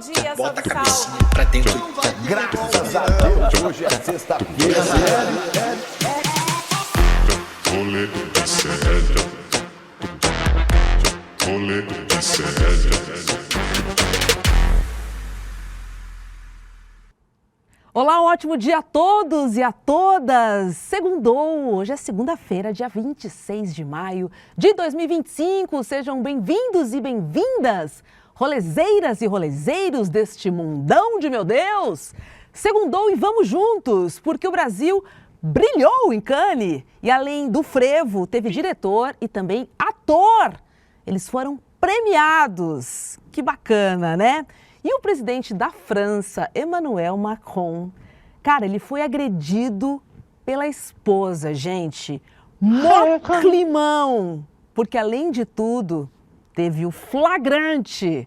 dia, Bota a salve, cabecinha salve. pra dentro. Graças a Deus, hoje é sexta-feira. Rolê de sério. Rolê de sério. Olá, um ótimo dia a todos e a todas! Segundou! Hoje é segunda-feira, dia 26 de maio de 2025. Sejam bem-vindos e bem-vindas, rolezeiras e rolezeiros deste mundão de meu Deus! Segundou e vamos juntos, porque o Brasil brilhou em Cannes. E além do frevo, teve diretor e também ator. Eles foram premiados. Que bacana, né? E o presidente da França, Emmanuel Macron, cara, ele foi agredido pela esposa, gente. Mó climão! Porque, além de tudo, teve o flagrante,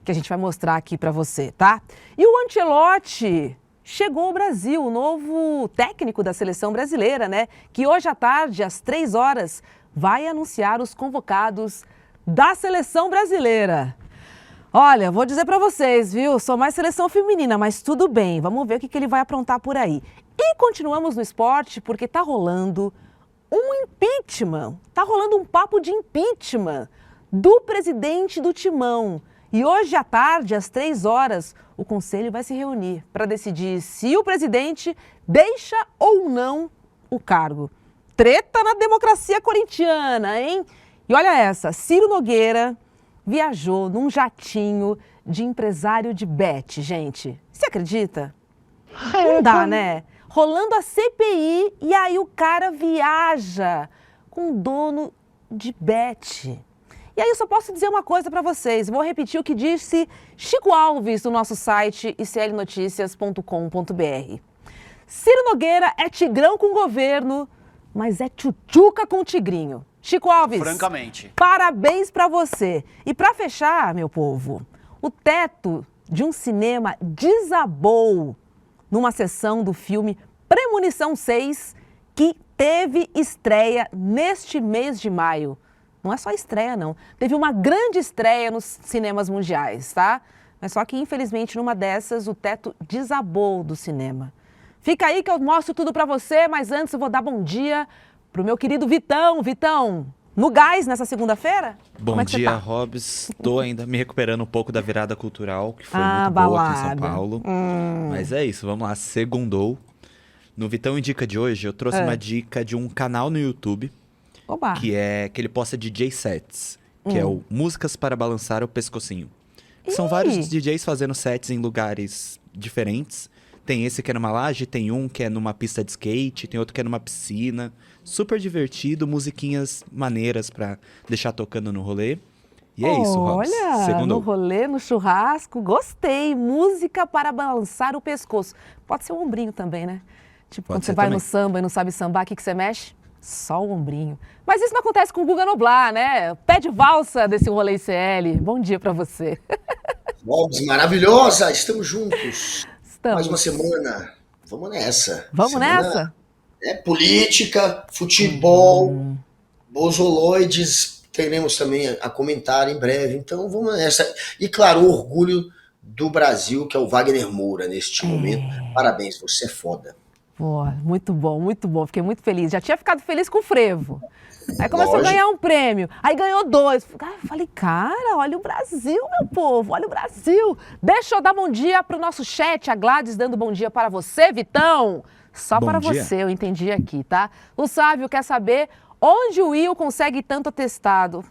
que a gente vai mostrar aqui pra você, tá? E o Ancelotti chegou ao Brasil, o novo técnico da seleção brasileira, né? Que hoje à tarde, às 3 horas, vai anunciar os convocados da seleção brasileira. Olha, vou dizer pra vocês, viu? Sou mais seleção feminina, mas tudo bem. Vamos ver o que ele vai aprontar por aí. E continuamos no esporte porque tá rolando um impeachment. Tá rolando um papo de impeachment do presidente do Timão. E hoje à tarde, às 3 horas, o conselho vai se reunir para decidir se o presidente deixa ou não o cargo. Treta na democracia corintiana, hein? E olha essa, Ciro Nogueira viajou num jatinho de empresário de bet, gente. Você acredita? Não dá, né? Rolando a CPI e aí o cara viaja com o dono de bet. E aí eu só posso dizer uma coisa pra vocês. Vou repetir o que disse Chico Alves no nosso site iclnoticias.com.br. Ciro Nogueira é tigrão com o governo, mas é tchutchuca com o tigrinho. Chico Alves, Francamente. Parabéns pra você. E pra fechar, meu povo, o teto de um cinema desabou numa sessão do filme Premonição 6, que teve estreia neste mês de maio. Não é só estreia, não. Teve uma grande estreia nos cinemas mundiais, tá? Mas só que, infelizmente, numa dessas, o teto desabou do cinema. Fica aí que eu mostro tudo pra você, mas antes eu vou dar bom dia pro meu querido Vitão. Vitão, no gás nessa segunda-feira? Bom dia, tá? Hobbs. Estou ainda me recuperando um pouco da virada cultural, que foi muito boa balada. aqui em São Paulo. Mas é isso, vamos lá, segundou. No Vitão Indica de hoje, eu trouxe uma dica de um canal no YouTube, Oba. que ele posta DJ sets, que é o Músicas para Balançar o Pescocinho. São vários DJs fazendo sets em lugares diferentes. Tem esse que é numa laje, tem um que é numa pista de skate, tem outro que é numa piscina. Super divertido, musiquinhas maneiras pra deixar tocando no rolê. E é isso, Hobbs. Olha, Segundou. no rolê, no churrasco, gostei. Música para balançar o pescoço. Pode ser o ombrinho também, né? Tipo, Pode quando você ser vai também. no samba e não sabe sambar, o que você mexe? Só o ombrinho. Mas isso não acontece com o Guga Noblar, né? Pé de valsa desse rolê ICL. Bom dia pra você. Hobbs, maravilhosa, estamos juntos. Estamos. Mais uma semana. Vamos nessa. Vamos Semana nessa? É política, futebol, bozoloides, teremos também a comentar em breve. Então vamos nessa. E claro, o orgulho do Brasil, que é o Wagner Moura neste momento. Parabéns, você é foda. Pô, muito bom, muito bom. Fiquei muito feliz. Já tinha ficado feliz com o frevo. Aí começou a ganhar um prêmio. Aí ganhou 2. Falei, cara, olha o Brasil, meu povo, olha o Brasil. Deixa eu dar bom dia pro nosso chat. A Gladys dando bom dia para você, Vitão. Só Bom para dia. você, eu entendi aqui, tá? O Sávio quer saber onde o Will consegue tanto atestado.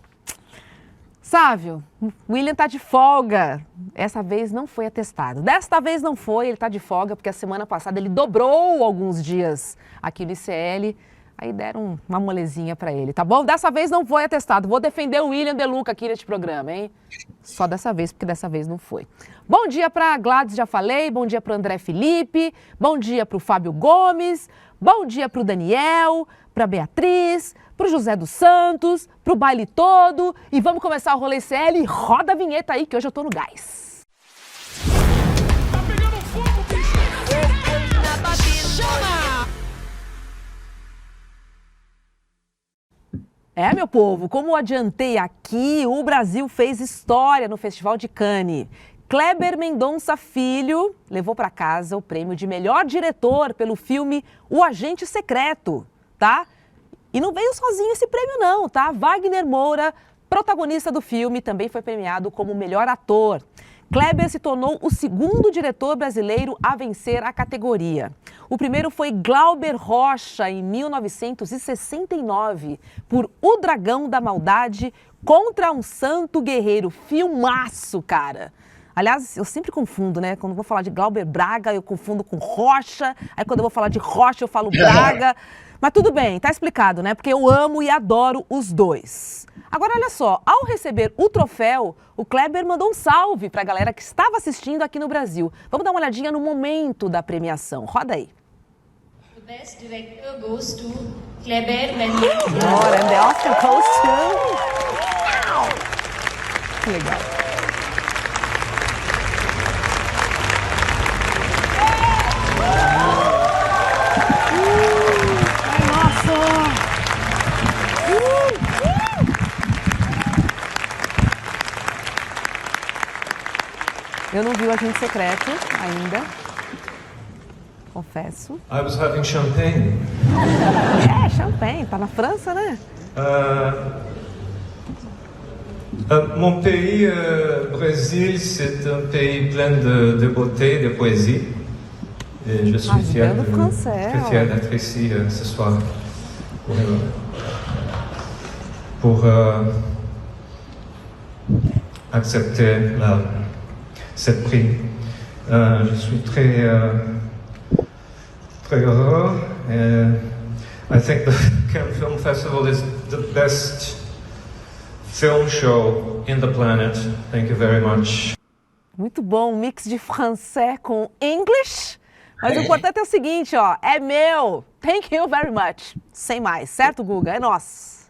Sávio, o William tá de folga. Essa vez não foi atestado. Desta vez não foi, ele tá de folga, porque a semana passada ele dobrou alguns dias aqui no ICL. Aí deram uma molezinha pra ele, tá bom? Dessa vez não foi atestado. Vou defender o William De Luca aqui neste programa, hein? Só dessa vez, porque dessa vez não foi. Bom dia pra Gladys, já falei. Bom dia pro André Felipe. Bom dia pro Fábio Gomes. Bom dia pro Daniel, pra Beatriz, pro José dos Santos, pro Baile Todo. E vamos começar o Rolê ICL. Roda a vinheta aí, que hoje eu tô no gás. Tá pegando fogo, bicho! Chama! É, meu povo, como eu adiantei aqui, o Brasil fez história no Festival de Cannes. Kleber Mendonça Filho levou para casa o prêmio de melhor diretor pelo filme O Agente Secreto, tá? E não veio sozinho esse prêmio não, tá? Wagner Moura, protagonista do filme, também foi premiado como melhor ator. Kleber se tornou o segundo diretor brasileiro a vencer a categoria. O primeiro foi Glauber Rocha, em 1969, por O Dragão da Maldade contra um Santo Guerreiro. Filmaço, cara! Aliás, eu sempre confundo, né? Quando eu vou falar de Glauber Braga, eu confundo com Rocha. Aí quando eu vou falar de Rocha, eu falo Braga. Mas tudo bem, tá explicado, né? Porque eu amo e adoro os dois. Agora, olha só, ao receber o troféu, o Kleber mandou um salve pra galera que estava assistindo aqui no Brasil. Vamos dar uma olhadinha no momento da premiação. Roda aí. The best director goes to Kleber Mendonça. Olha, and the Oscar goes to... Que legal. Eu não vi o Agente Secreto ainda, confesso. I was having champagne. É, champanhe, tá na França, né? Mon pays, Brésil, c'est un pays plein de beauté, de poésie. Et je suis fier très fier d'être ici ce soir pour accepter ce prix. Je suis très heureux. I think the Cannes Film Festival is the best film show in the planet. Thank you very much. Muito bom, um mix de francês com English. Mas o importante é o seguinte, ó, é meu. Thank you very much. Sem mais, certo, Guga? É nosso.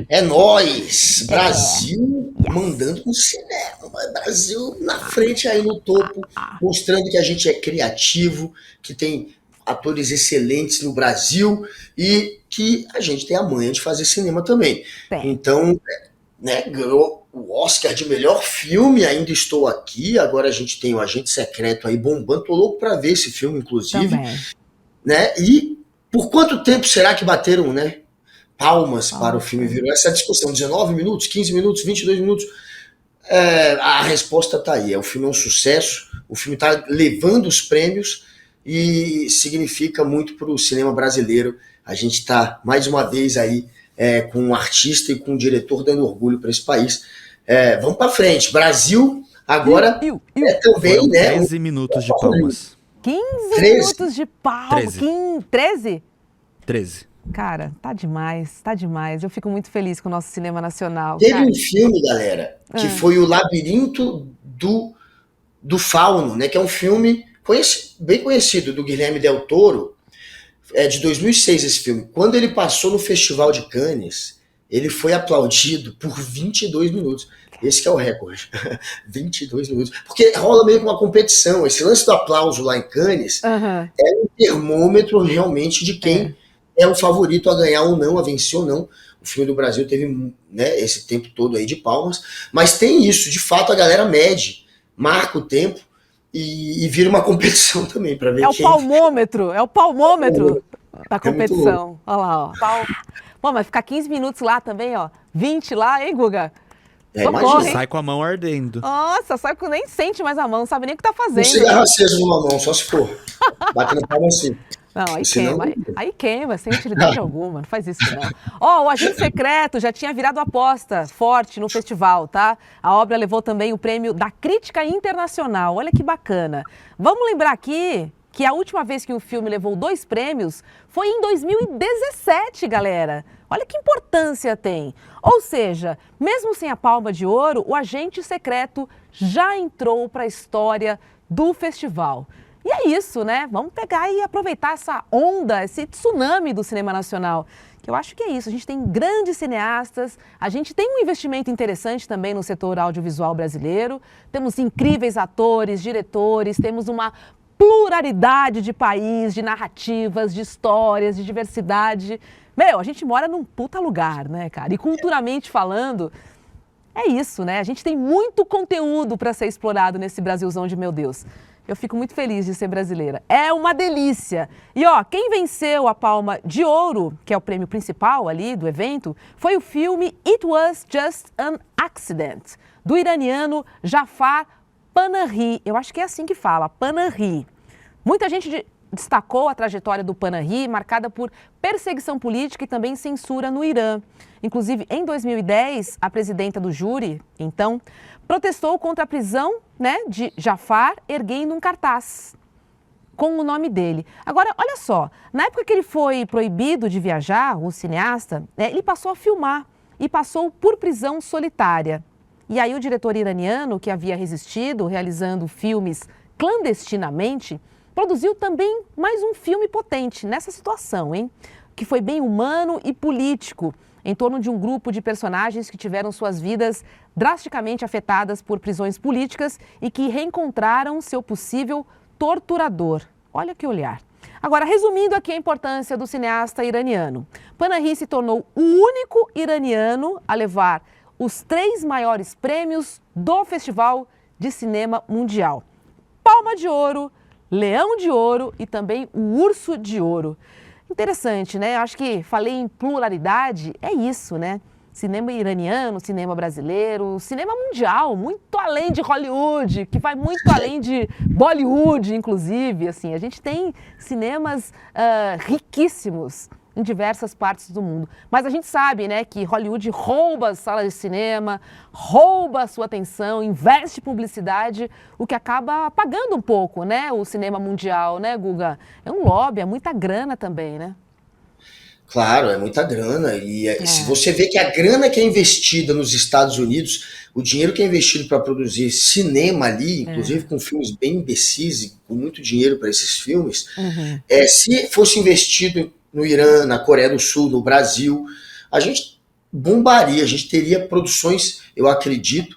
É nóis! Brasil mandando no cinema. Brasil na frente aí no topo, mostrando que a gente é criativo, que tem atores excelentes no Brasil e que a gente tem a manha de fazer cinema também. Então, né, ganhou o Oscar de melhor filme, Ainda Estou Aqui. Agora a gente tem o Agente Secreto aí bombando. Tô louco pra ver esse filme, inclusive. Né? E por quanto tempo será que bateram, né? Palmas para o filme, virou essa discussão, 19 minutos, 15 minutos, 22 minutos, a resposta está aí, o filme é um sucesso, o filme está levando os prêmios e significa muito para o cinema brasileiro. A gente está, mais uma vez, aí com um artista e com um diretor dando orgulho para esse país. Vamos para frente, Brasil agora também, foram né? 13 minutos de palmas. 15 minutos de palmas. 13? 13. Cara, tá demais, tá demais. Eu fico muito feliz com o nosso cinema nacional. Teve cara. um filme, galera, que foi o Labirinto do Fauno, né? Que é um filme bem conhecido, do Guilherme Del Toro. É de 2006 esse filme. Quando ele passou no Festival de Cannes, ele foi aplaudido por 22 minutos. Esse que é o recorde. 22 minutos. Porque rola meio que uma competição. Esse lance do aplauso lá em Cannes é um termômetro realmente de quem é o favorito a ganhar ou não, a vencer ou não. O filme do Brasil teve, né, esse tempo todo aí de palmas, mas tem isso, de fato a galera mede, marca o tempo e vira uma competição também para ver quem... É o palmômetro da competição. Olha lá, ó. Bom, mas ficar 15 minutos lá também, ó, 20 lá, hein, Guga? Imagina. Sai com a mão ardendo. Nossa, sai que nem sente mais a mão, não sabe nem o que tá fazendo. Um cigarro aceso numa mão, só se for. Batendo palma assim. Não, aí queima, aí queima, sem utilidade alguma, não faz isso não. Ó, o Agente Secreto já tinha virado aposta forte no festival, tá? A obra levou também o prêmio da Crítica Internacional, olha que bacana. Vamos lembrar aqui que a última vez que o filme levou 2 prêmios foi em 2017, galera. Olha que importância tem. Ou seja, mesmo sem a Palma de Ouro, o Agente Secreto já entrou para a história do festival. E é isso, né? Vamos pegar e aproveitar essa onda, esse tsunami do cinema nacional. Que eu acho que é isso. A gente tem grandes cineastas, a gente tem um investimento interessante também no setor audiovisual brasileiro. Temos incríveis atores, diretores, temos uma pluralidade de país, de narrativas, de histórias, de diversidade. Meu, a gente mora num puta lugar, né, cara? E culturalmente falando, É isso, né? A gente tem muito conteúdo para ser explorado nesse Brasilzão de meu Deus. Eu fico muito feliz de ser brasileira. É uma delícia. E ó, quem venceu a Palma de Ouro, que é o prêmio principal ali do evento, foi o filme It Was Just an Accident, do iraniano Jafar Panahi. Eu acho que é assim que fala, Panahi. Muita gente destacou a trajetória do Panahi, marcada por perseguição política e também censura no Irã. Inclusive, em 2010, a presidenta do júri, então, protestou contra a prisão, de Jafar, erguendo um cartaz com o nome dele. Agora, olha só, na época que ele foi proibido de viajar, o cineasta, ele passou a filmar e passou por prisão solitária. E aí o diretor iraniano, que havia resistido, realizando filmes clandestinamente, produziu também mais um filme potente nessa situação, que foi bem humano e político, em torno de um grupo de personagens que tiveram suas vidas drasticamente afetadas por prisões políticas e que reencontraram seu possível torturador. Olha que olhar. Agora, resumindo aqui a importância do cineasta iraniano. Panahi se tornou o único iraniano a levar os 3 maiores prêmios do Festival de Cinema Mundial. Palma de Ouro, Leão de Ouro e também o Urso de Ouro. Interessante, né? Eu acho que falei em pluralidade, é isso, né? Cinema iraniano, cinema brasileiro, cinema mundial, muito além de Hollywood, que vai muito além de Bollywood, inclusive. Assim, a gente tem cinemas riquíssimos em diversas partes do mundo. Mas a gente sabe, né, que Hollywood rouba as salas de cinema, rouba a sua atenção, investe em publicidade, o que acaba apagando um pouco, né, o cinema mundial, né, Guga? É um lobby, é muita grana também, né? Claro, é muita grana. E se você vê que a grana que é investida nos Estados Unidos, o dinheiro que é investido para produzir cinema ali, inclusive com filmes bem imbecis e com muito dinheiro para esses filmes, se fosse investido no Irã, na Coreia do Sul, no Brasil, a gente bombaria, a gente teria produções, eu acredito,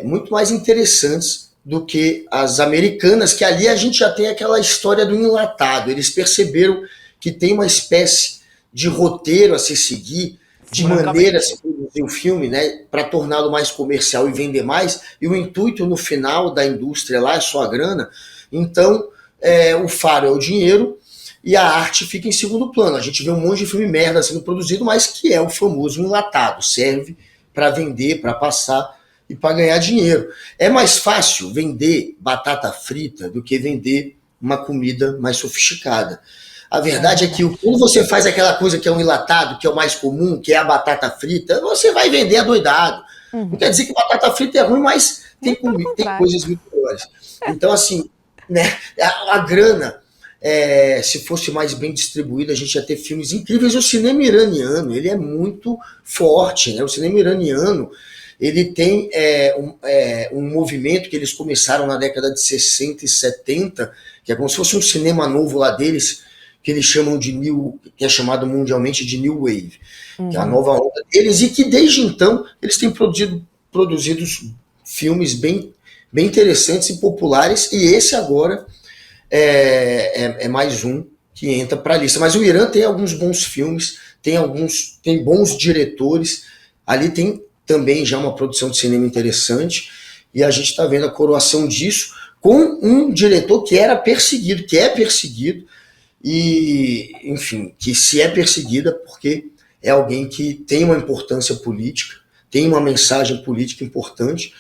muito mais interessantes do que as americanas, que ali a gente já tem aquela história do enlatado. Eles perceberam que tem uma espécie de roteiro a se seguir, de maneira a se produzir o filme, né, para torná-lo mais comercial e vender mais, e o intuito no final da indústria lá é só a grana. Então, o faro é o dinheiro, e a arte fica em segundo plano. A gente vê um monte de filme merda sendo produzido, mas que é o famoso enlatado. Serve para vender, para passar e para ganhar dinheiro. É mais fácil vender batata frita do que vender uma comida mais sofisticada. A verdade é que quando você faz aquela coisa que é um enlatado, que é o mais comum, que é a batata frita, você vai vender adoidado. Não quer dizer que batata frita é ruim, mas tem coisas muito melhores. Então, assim, né, a grana... se fosse mais bem distribuído, a gente ia ter filmes incríveis. O cinema iraniano, ele é muito forte, né? O cinema iraniano, ele tem um movimento que eles começaram na década de 60 e 70, que é como se fosse um cinema novo lá deles, que eles chamam que é chamado mundialmente de New Wave, que é a nova onda deles, e que desde então eles têm produzido filmes bem interessantes e populares, e esse agora é mais um que entra para a lista. Mas o Irã tem alguns bons filmes, tem bons diretores, ali tem também já uma produção de cinema interessante, e a gente está vendo a coroação disso com um diretor que é perseguido, e, enfim, que se é perseguida porque é alguém que tem uma importância política, tem uma mensagem política importante.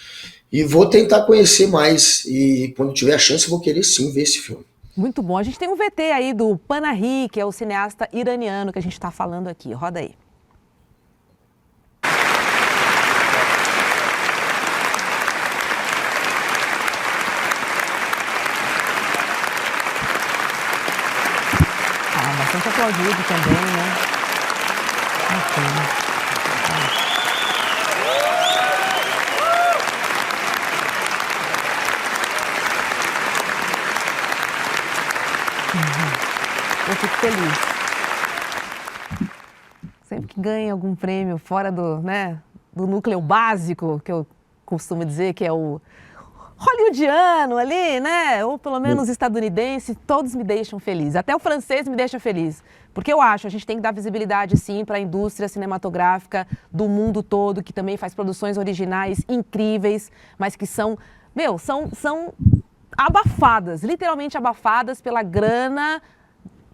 E vou tentar conhecer mais, e quando tiver a chance eu vou querer sim ver esse filme. Muito bom. A gente tem um VT aí do Panahi, que é o cineasta iraniano que a gente está falando aqui. Roda aí. Bastante aplaudido também, né? Eu fico feliz. Sempre que ganha algum prêmio fora do núcleo básico, que eu costumo dizer que é o hollywoodiano ali, né? Ou pelo menos estadunidense, todos me deixam feliz. Até o francês me deixa feliz. Porque eu acho, a gente tem que dar visibilidade, sim, para a indústria cinematográfica do mundo todo, que também faz produções originais incríveis, mas que são abafadas, literalmente abafadas pela grana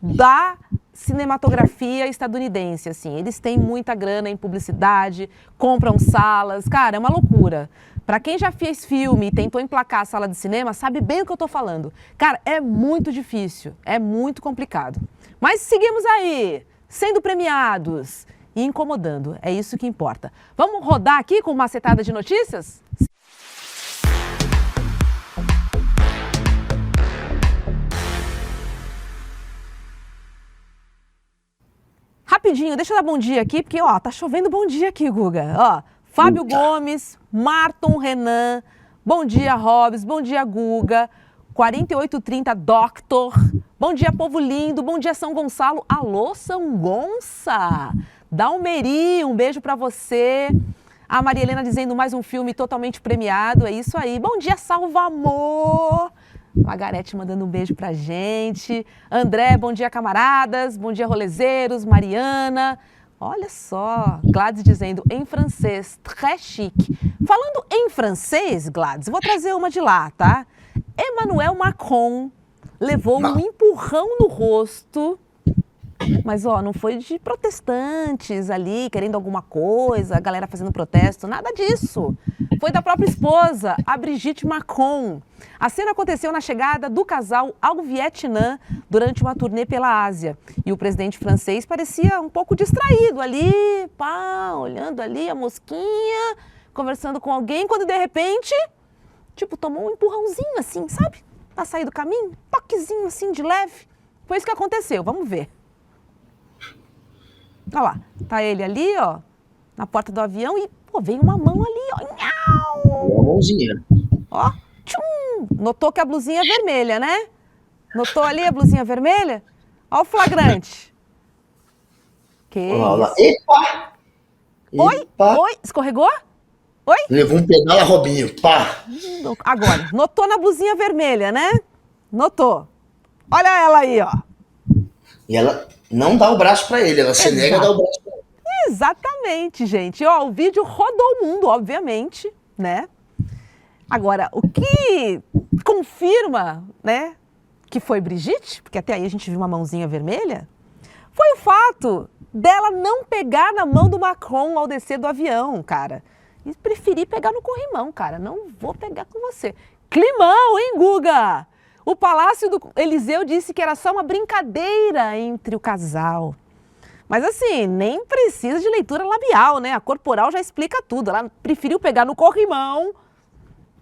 da cinematografia estadunidense, assim. Eles têm muita grana em publicidade, compram salas, cara, é uma loucura. Para quem já fez filme e tentou emplacar a sala de cinema, sabe bem o que eu tô falando. Cara, é muito difícil, é muito complicado. Mas seguimos aí, sendo premiados e incomodando, é isso que importa. Vamos rodar aqui com uma macetada de notícias? Rapidinho, deixa eu dar bom dia aqui, porque, ó, tá chovendo bom dia aqui, Guga. Ó, Fábio Gomes, Marton Renan, bom dia, Robs, bom dia, Guga, 4830 Doctor, bom dia, povo lindo, bom dia, São Gonçalo, alô, São Gonça, Dalmeri, um beijo pra você. A Maria Helena dizendo mais um filme totalmente premiado, é isso aí. Bom dia, Salva Amor. Margarete mandando um beijo pra gente. André, bom dia, camaradas. Bom dia, rolezeiros. Mariana. Olha só, Gladys dizendo em francês, très chique. Falando em francês, Gladys, vou trazer uma de lá, tá? Emmanuel Macron levou um empurrão no rosto, mas ó, não foi de protestantes ali, querendo alguma coisa, a galera fazendo protesto, nada disso. Foi da própria esposa, a Brigitte Macron. A cena aconteceu na chegada do casal ao Vietnã durante uma turnê pela Ásia. E o presidente francês parecia um pouco distraído ali, pá, olhando ali a mosquinha, conversando com alguém, quando de repente, tipo, tomou um empurrãozinho assim, sabe? Pra sair do caminho, toquezinho assim de leve. Foi isso que aconteceu, vamos ver. Olha lá, tá ele ali, ó, na porta do avião e, pô, vem uma mão ali, ó. Nhau! Uma mãozinha. Ó, tchum! Notou que a blusinha é vermelha, né? Notou ali a blusinha vermelha? Ó o flagrante. Que Olha lá. isso? Epa! Oi? Epa! Oi? Escorregou? Oi? Levou um pedal a Robinho. Pá! Agora, notou na blusinha vermelha, né? Notou. Olha ela aí, ó. E ela não dá o braço pra ele, ela se nega a dar o braço pra ele. Exatamente, gente. Ó, o vídeo rodou o mundo, obviamente, né? Agora, o que confirma, né, que foi Brigitte, porque até aí a gente viu uma mãozinha vermelha, foi o fato dela não pegar na mão do Macron ao descer do avião, cara. E preferi pegar no corrimão, cara. Não vou pegar com você. Climão, hein, Guga? O Palácio do Eliseu disse que era só uma brincadeira entre o casal. Mas assim, nem precisa de leitura labial, né? A corporal já explica tudo. Ela preferiu pegar no corrimão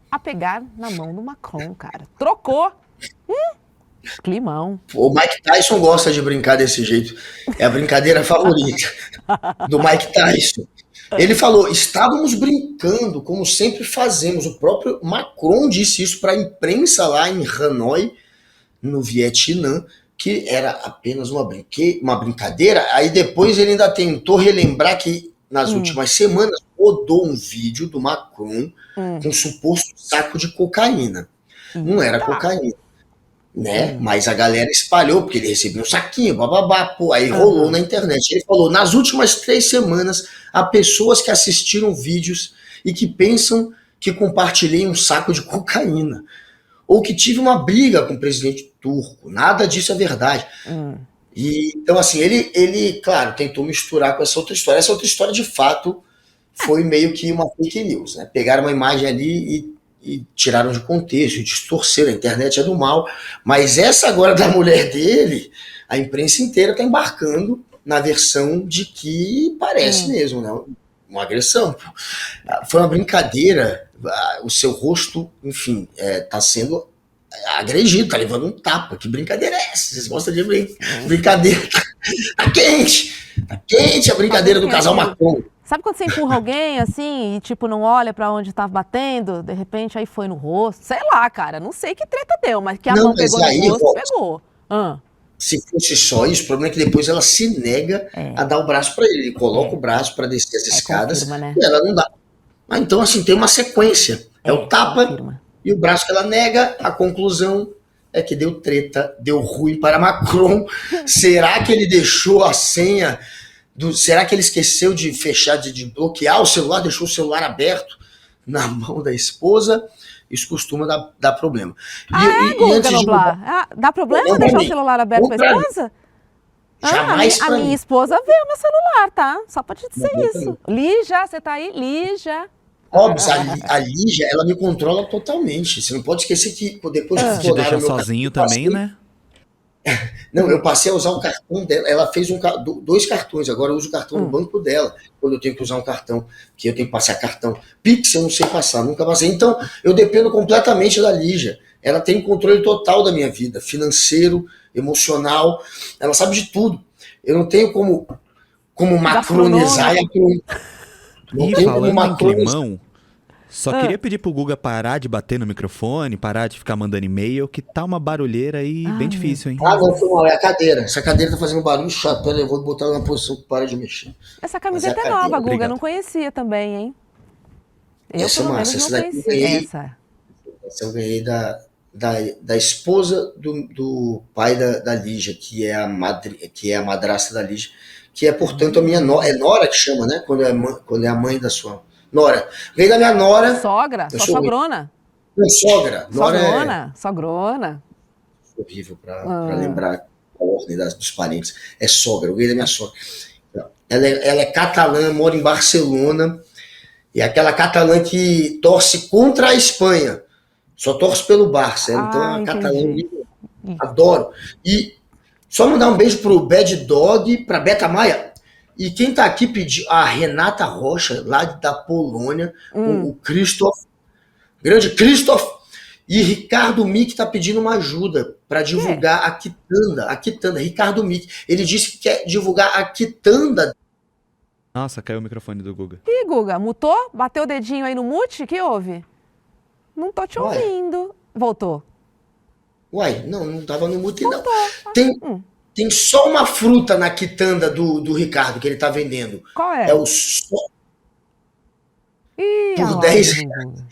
a pegar na mão do Macron, cara. Trocou. Climão. O Mike Tyson gosta de brincar desse jeito. É a brincadeira favorita do Mike Tyson. Ele falou, estávamos brincando, como sempre fazemos. O próprio Macron disse isso para a imprensa lá em Hanoi, no Vietnã, que era apenas uma brincadeira. Aí depois ele ainda tentou relembrar que nas últimas semanas rodou um vídeo do Macron com um suposto saco de cocaína. Não era cocaína, né? Mas a galera espalhou, porque ele recebeu um saquinho, bababá, pô, aí rolou na internet. Ele falou, nas últimas 3 semanas, há pessoas que assistiram vídeos e que pensam que compartilhei um saco de cocaína. Ou que tive uma briga com o presidente turco. Nada disso é verdade. E, então, assim, ele, claro, tentou misturar com essa outra história. Essa outra história, de fato, foi meio que uma fake news, né? Pegaram uma imagem ali e tiraram de contexto, distorceram. A internet é do mal. Mas essa agora da mulher dele, a imprensa inteira está embarcando na versão de que parece mesmo, né? Uma agressão. Foi uma brincadeira. O seu rosto, enfim, tá sendo agredido, tá levando um tapa. Que brincadeira é essa? Vocês gostam de brincadeira? Tá quente! Tá quente a brincadeira do casal Macron. Sabe quando você empurra alguém assim e tipo não olha pra onde tá batendo? De repente aí foi no rosto. Sei lá, cara, não sei que treta deu, mas que a mão pegou no rosto, pegou. Se fosse só isso, o problema é que depois ela se nega a dar o braço pra ele. Ele coloca o braço pra descer as escadas, confirma, né? E ela não dá. Então, assim, tem uma sequência. É o tapa, confirma. E o braço que ela nega, a conclusão é que deu treta, deu ruim para Macron. Será que ele deixou a senha? Será que ele esqueceu de fechar, de bloquear o celular, deixou o celular aberto na mão da esposa? Isso costuma dar problema. Guga Noblar? Dá problema deixar o celular aberto para a esposa? Jamais a minha esposa vê o meu celular, tá? Só pra te dizer isso. Lígia, você tá aí? Lígia. Óbvio, a Lígia, ela me controla totalmente. Você não pode esquecer que depois que te deixa sozinho também, né? Não, eu passei a usar o cartão dela. Ela fez 2 cartões, agora eu uso o cartão do banco dela. Quando eu tenho que usar um cartão, que eu tenho que passar cartão. Pix eu não sei passar, nunca passei. Então, eu dependo completamente da Lígia. Ela tem controle total da minha vida, financeiro, emocional. Ela sabe de tudo. Eu não tenho como macronizar e não tenho como falando em macronizar. climão, só queria pedir pro Guga parar de bater no microfone, parar de ficar mandando e-mail, que tá uma barulheira aí bem difícil, hein? Ah, não, foi mal, é a cadeira. Essa cadeira tá fazendo barulho chato. Pera aí, eu vou botar ela na posição que para de mexer. Essa camiseta é nova, Guga. Obrigado. Não conhecia também, hein? Essa é pelo massa. menos, Essa não daqui conhecia. Essa eu ganhei da esposa do pai da Lígia, que é a madrasta da Lígia, que é, portanto, a minha nora. É nora que chama, né? Quando é a mãe da sua nora. Ganhei da minha nora. Sogra? Sua sogrona? Não, sogra. Nora Sogrona. É horrível para lembrar a ordem dos parentes. É sogra. Eu ganhei da minha sogra. Ela é catalã, mora em Barcelona. E é aquela catalã que torce contra a Espanha. Só torce pelo Barça. Então é uma catalã. Adoro. E só mandar um beijo pro Bad Dog, pra Beta Maia. E quem tá aqui pediu, a Renata Rocha, lá da Polônia, o Christoph, grande Christoph, e Ricardo Mick tá pedindo uma ajuda para divulgar a quitanda. Ricardo Mick, ele disse que quer divulgar a quitanda. Nossa, caiu o microfone do Guga. Ih, Guga, mutou? Bateu o dedinho aí no mute? Que houve? Não tô te ouvindo. Voltou. Uai, não tava no mute, não. Tem só uma fruta na quitanda do Ricardo que ele tá vendendo. Qual é? É o só. Por 10 reais.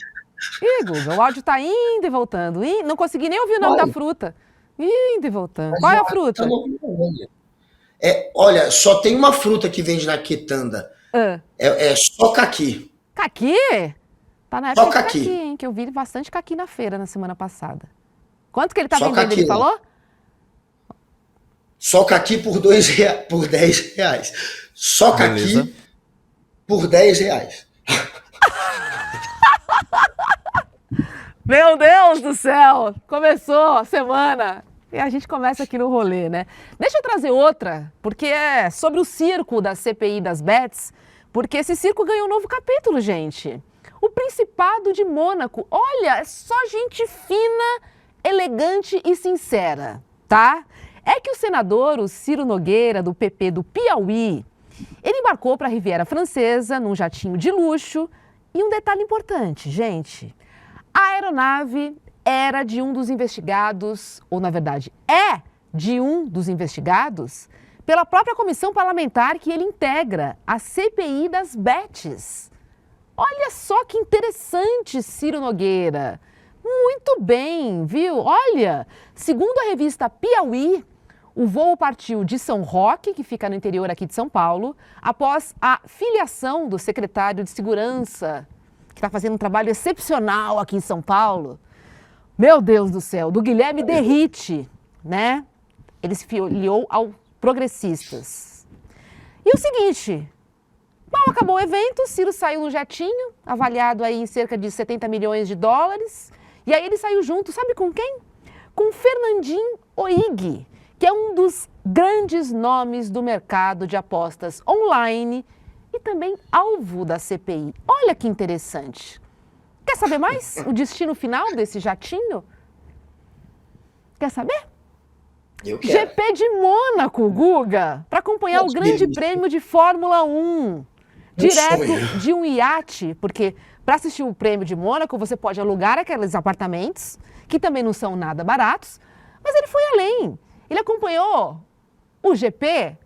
Ih, Guga, o áudio tá indo e voltando. Não consegui nem ouvir o nome da fruta. Indo e voltando. Qual é a fruta? Olha, só tem uma fruta que vende na quitanda. É só caqui. Caqui? Tá na época Só de caqui, hein? Que eu vi bastante caqui na feira na semana passada. Quanto que ele tá vendendo, caqui, ele falou? Só caqui por 10 reais. Só caqui por 10 reais. Meu Deus do céu! Começou a semana e a gente começa aqui no rolê, né? Deixa eu trazer outra, porque é sobre o circo da CPI das Bets, porque esse circo ganhou um novo capítulo, gente. O Principado de Mônaco. Olha, é só gente fina, elegante e sincera, tá? É que o senador, o Ciro Nogueira, do PP do Piauí, ele embarcou para a Riviera Francesa num jatinho de luxo. E um detalhe importante, gente, a aeronave era de um dos investigados, ou na verdade é de um dos investigados, pela própria comissão parlamentar que ele integra, a CPI das Bets. Olha só que interessante, Ciro Nogueira. Muito bem, viu? Olha, segundo a revista Piauí, o voo partiu de São Roque, que fica no interior aqui de São Paulo, após a filiação do secretário de Segurança, que está fazendo um trabalho excepcional aqui em São Paulo. Meu Deus do céu, do Guilherme Derrite, né? Ele se filiou ao Progressistas. E o seguinte, mal acabou o evento, Ciro saiu no jatinho, avaliado aí em cerca de 70 milhões de dólares, e aí ele saiu junto, sabe com quem? Com Fernandinho Oig, que é um dos grandes nomes do mercado de apostas online e também alvo da CPI. Olha que interessante. Quer saber mais? O destino final desse jatinho? Quer saber? Eu quero. GP de Mônaco, Guga, para acompanhar o Grande Prêmio de Fórmula 1. Direto de um iate, porque para assistir o Prêmio de Mônaco você pode alugar aqueles apartamentos, que também não são nada baratos, mas ele foi além. Ele acompanhou o GP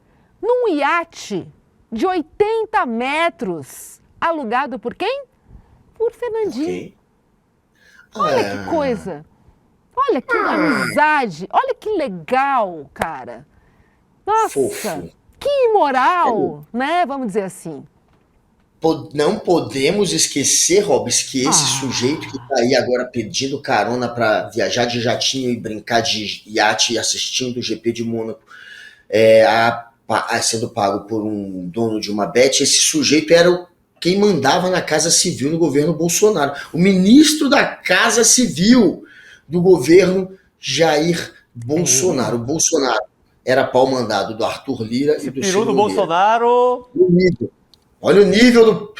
num iate de 80 metros, alugado por quem? Por Fernandinho. Olha que coisa. Olha que amizade. Olha que legal, cara. Nossa, Fofo. que imoral, né? Vamos dizer assim. Não podemos esquecer, Robs, que esse sujeito que tá aí agora pedindo carona para viajar de jatinho e brincar de iate assistindo o GP de Mônaco, sendo pago por um dono de uma bet, esse sujeito era quem mandava na Casa Civil no governo Bolsonaro. O ministro da Casa Civil do governo Jair Bolsonaro. O Bolsonaro era pau mandado do Arthur Lira e do Peru do Ciro Nogueira. Bolsonaro. Olha o nível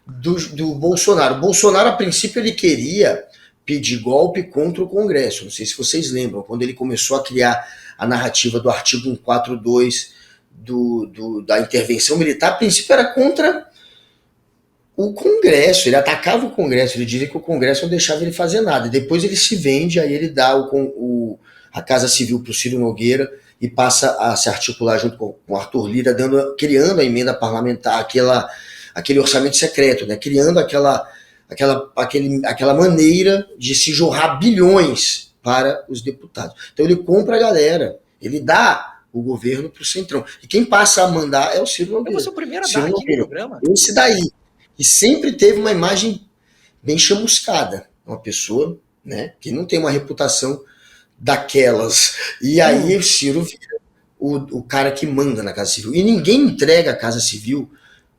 do Bolsonaro. O Bolsonaro, a princípio, ele queria pedir golpe contra o Congresso. Não sei se vocês lembram, quando ele começou a criar a narrativa do artigo 142 da intervenção militar, a princípio era contra o Congresso. Ele atacava o Congresso, ele dizia que o Congresso não deixava ele fazer nada. Depois ele se vende, aí ele dá a Casa Civil para o Ciro Nogueira e passa a se articular junto com o Arthur Lira, criando a emenda parlamentar, aquele orçamento secreto, né? Criando aquela maneira de se jorrar bilhões para os deputados. Então ele compra a galera, ele dá o governo para o Centrão. E quem passa a mandar é o Ciro Nogueira. Eu vou ser o primeiro a dar aqui no programa. Esse daí. E sempre teve uma imagem bem chamuscada. Uma pessoa, né, que não tem uma reputação daquelas. E aí o Ciro vira o cara que manda na Casa Civil. E ninguém entrega a Casa Civil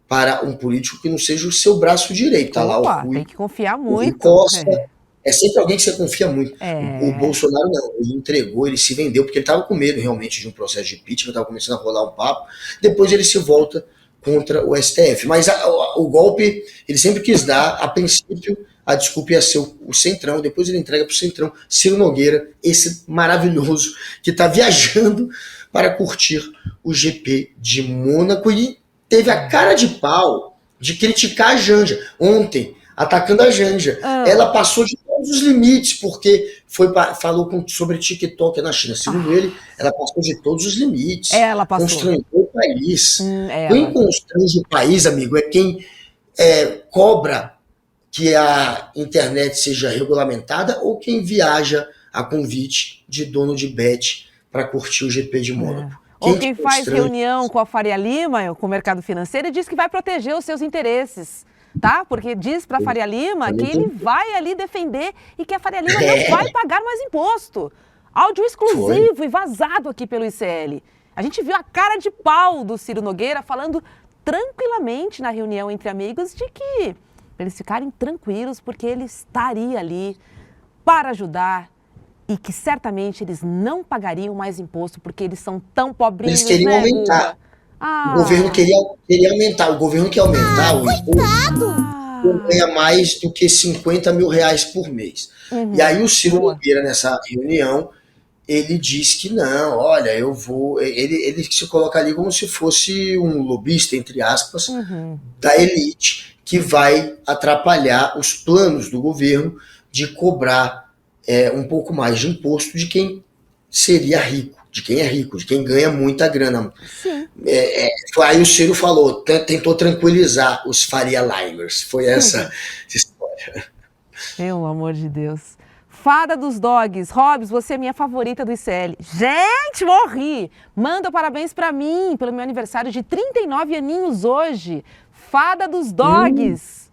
para um político que não seja o seu braço direito. Tá lá o Rui, tem que confiar o muito. Rui Costa. É sempre alguém que você confia muito. É. O Bolsonaro não. Ele entregou, ele se vendeu, porque ele estava com medo realmente de um processo de impeachment, estava começando a rolar um papo. Depois ele se volta contra o STF. Mas o golpe, ele sempre quis dar, a princípio, a desculpa ia ser o Centrão, depois ele entrega para o Centrão, Ciro Nogueira, esse maravilhoso, que está viajando para curtir o GP de Mônaco e teve a cara de pau de criticar a Janja. Ontem, atacando a Janja. Ela passou de todos os limites, porque falou sobre TikTok na China. Segundo ele, ela passou de todos os limites. Ela passou. Constrangeu o país. Quem constrange o país, amigo, é quem cobra que a internet seja regulamentada ou quem viaja a convite de dono de bet para curtir o GP de Mônaco. Ou quem faz reunião com a Faria Lima, com o mercado financeiro, e diz que vai proteger os seus interesses. Tá? Porque diz para a Faria Lima que ele vai ali defender e que a Faria Lima não vai pagar mais imposto. Áudio exclusivo e vazado aqui pelo ICL. A gente viu a cara de pau do Ciro Nogueira falando tranquilamente na reunião entre amigos de que eles ficarem tranquilos porque ele estaria ali para ajudar e que certamente eles não pagariam mais imposto porque eles são tão pobrinhos. Eles queriam aumentar. O governo queria aumentar. O governo quer aumentar o imposto, ganha mais do que 50 mil reais por mês. E aí o Ciro Nogueira, nessa reunião, ele diz que não, olha, eu vou... Ele se coloca ali como se fosse um lobista, entre aspas, da elite, que vai atrapalhar os planos do governo de cobrar um pouco mais de imposto de quem seria rico. De quem é rico, de quem ganha muita grana. Aí o Ciro falou, tentou tranquilizar os Faria Limers. Foi essa história. Pelo amor de Deus. Fada dos Dogs. Hobbs, você é minha favorita do ICL. Gente, morri! Manda parabéns pra mim, pelo meu aniversário de 39 aninhos hoje. Fada dos Dogs.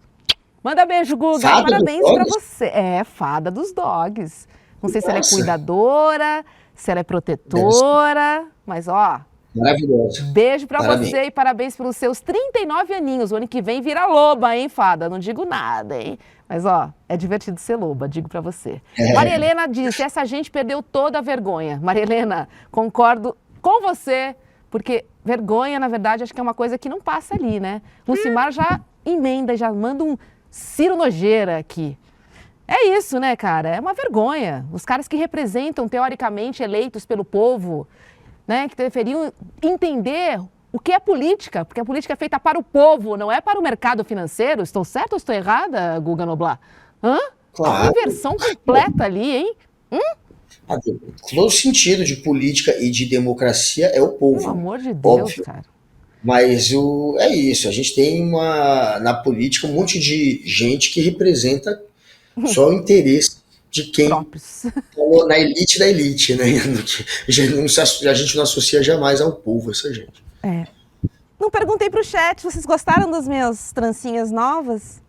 Manda beijo, Guga. Fada parabéns dos pra Dogs? você. Fada dos Dogs. Não sei se ela é cuidadora, se ela é protetora, mas ó... Maravilhoso. Beijo pra Parabéns. você e parabéns pelos seus 39 aninhos. O ano que vem vira loba, hein, Fada? Não digo nada, hein? Mas, ó, é divertido ser loba, digo pra você. Maria Helena disse, essa gente perdeu toda a vergonha. Maria Helena, concordo com você, porque vergonha, na verdade, acho que é uma coisa que não passa ali, né? Lucimar já emenda e já manda um Ciro Nogueira aqui. É isso, né, cara? É uma vergonha. Os caras que representam, teoricamente, eleitos pelo povo, né, que deveriam entender o que é política, porque a política é feita para o povo, não é para o mercado financeiro. Estou certa ou estou errada, Guga Noblar? Claro. A inversão completa ali, hein? Todo sentido de política e de democracia é o povo. Pelo amor de Deus, óbvio. cara. Mas é isso, a gente tem na política um monte de gente que representa Só o interesse de quem Próprios. falou na elite da elite, né? A gente não associa jamais ao povo essa gente. Não perguntei pro chat, vocês gostaram das minhas trancinhas novas?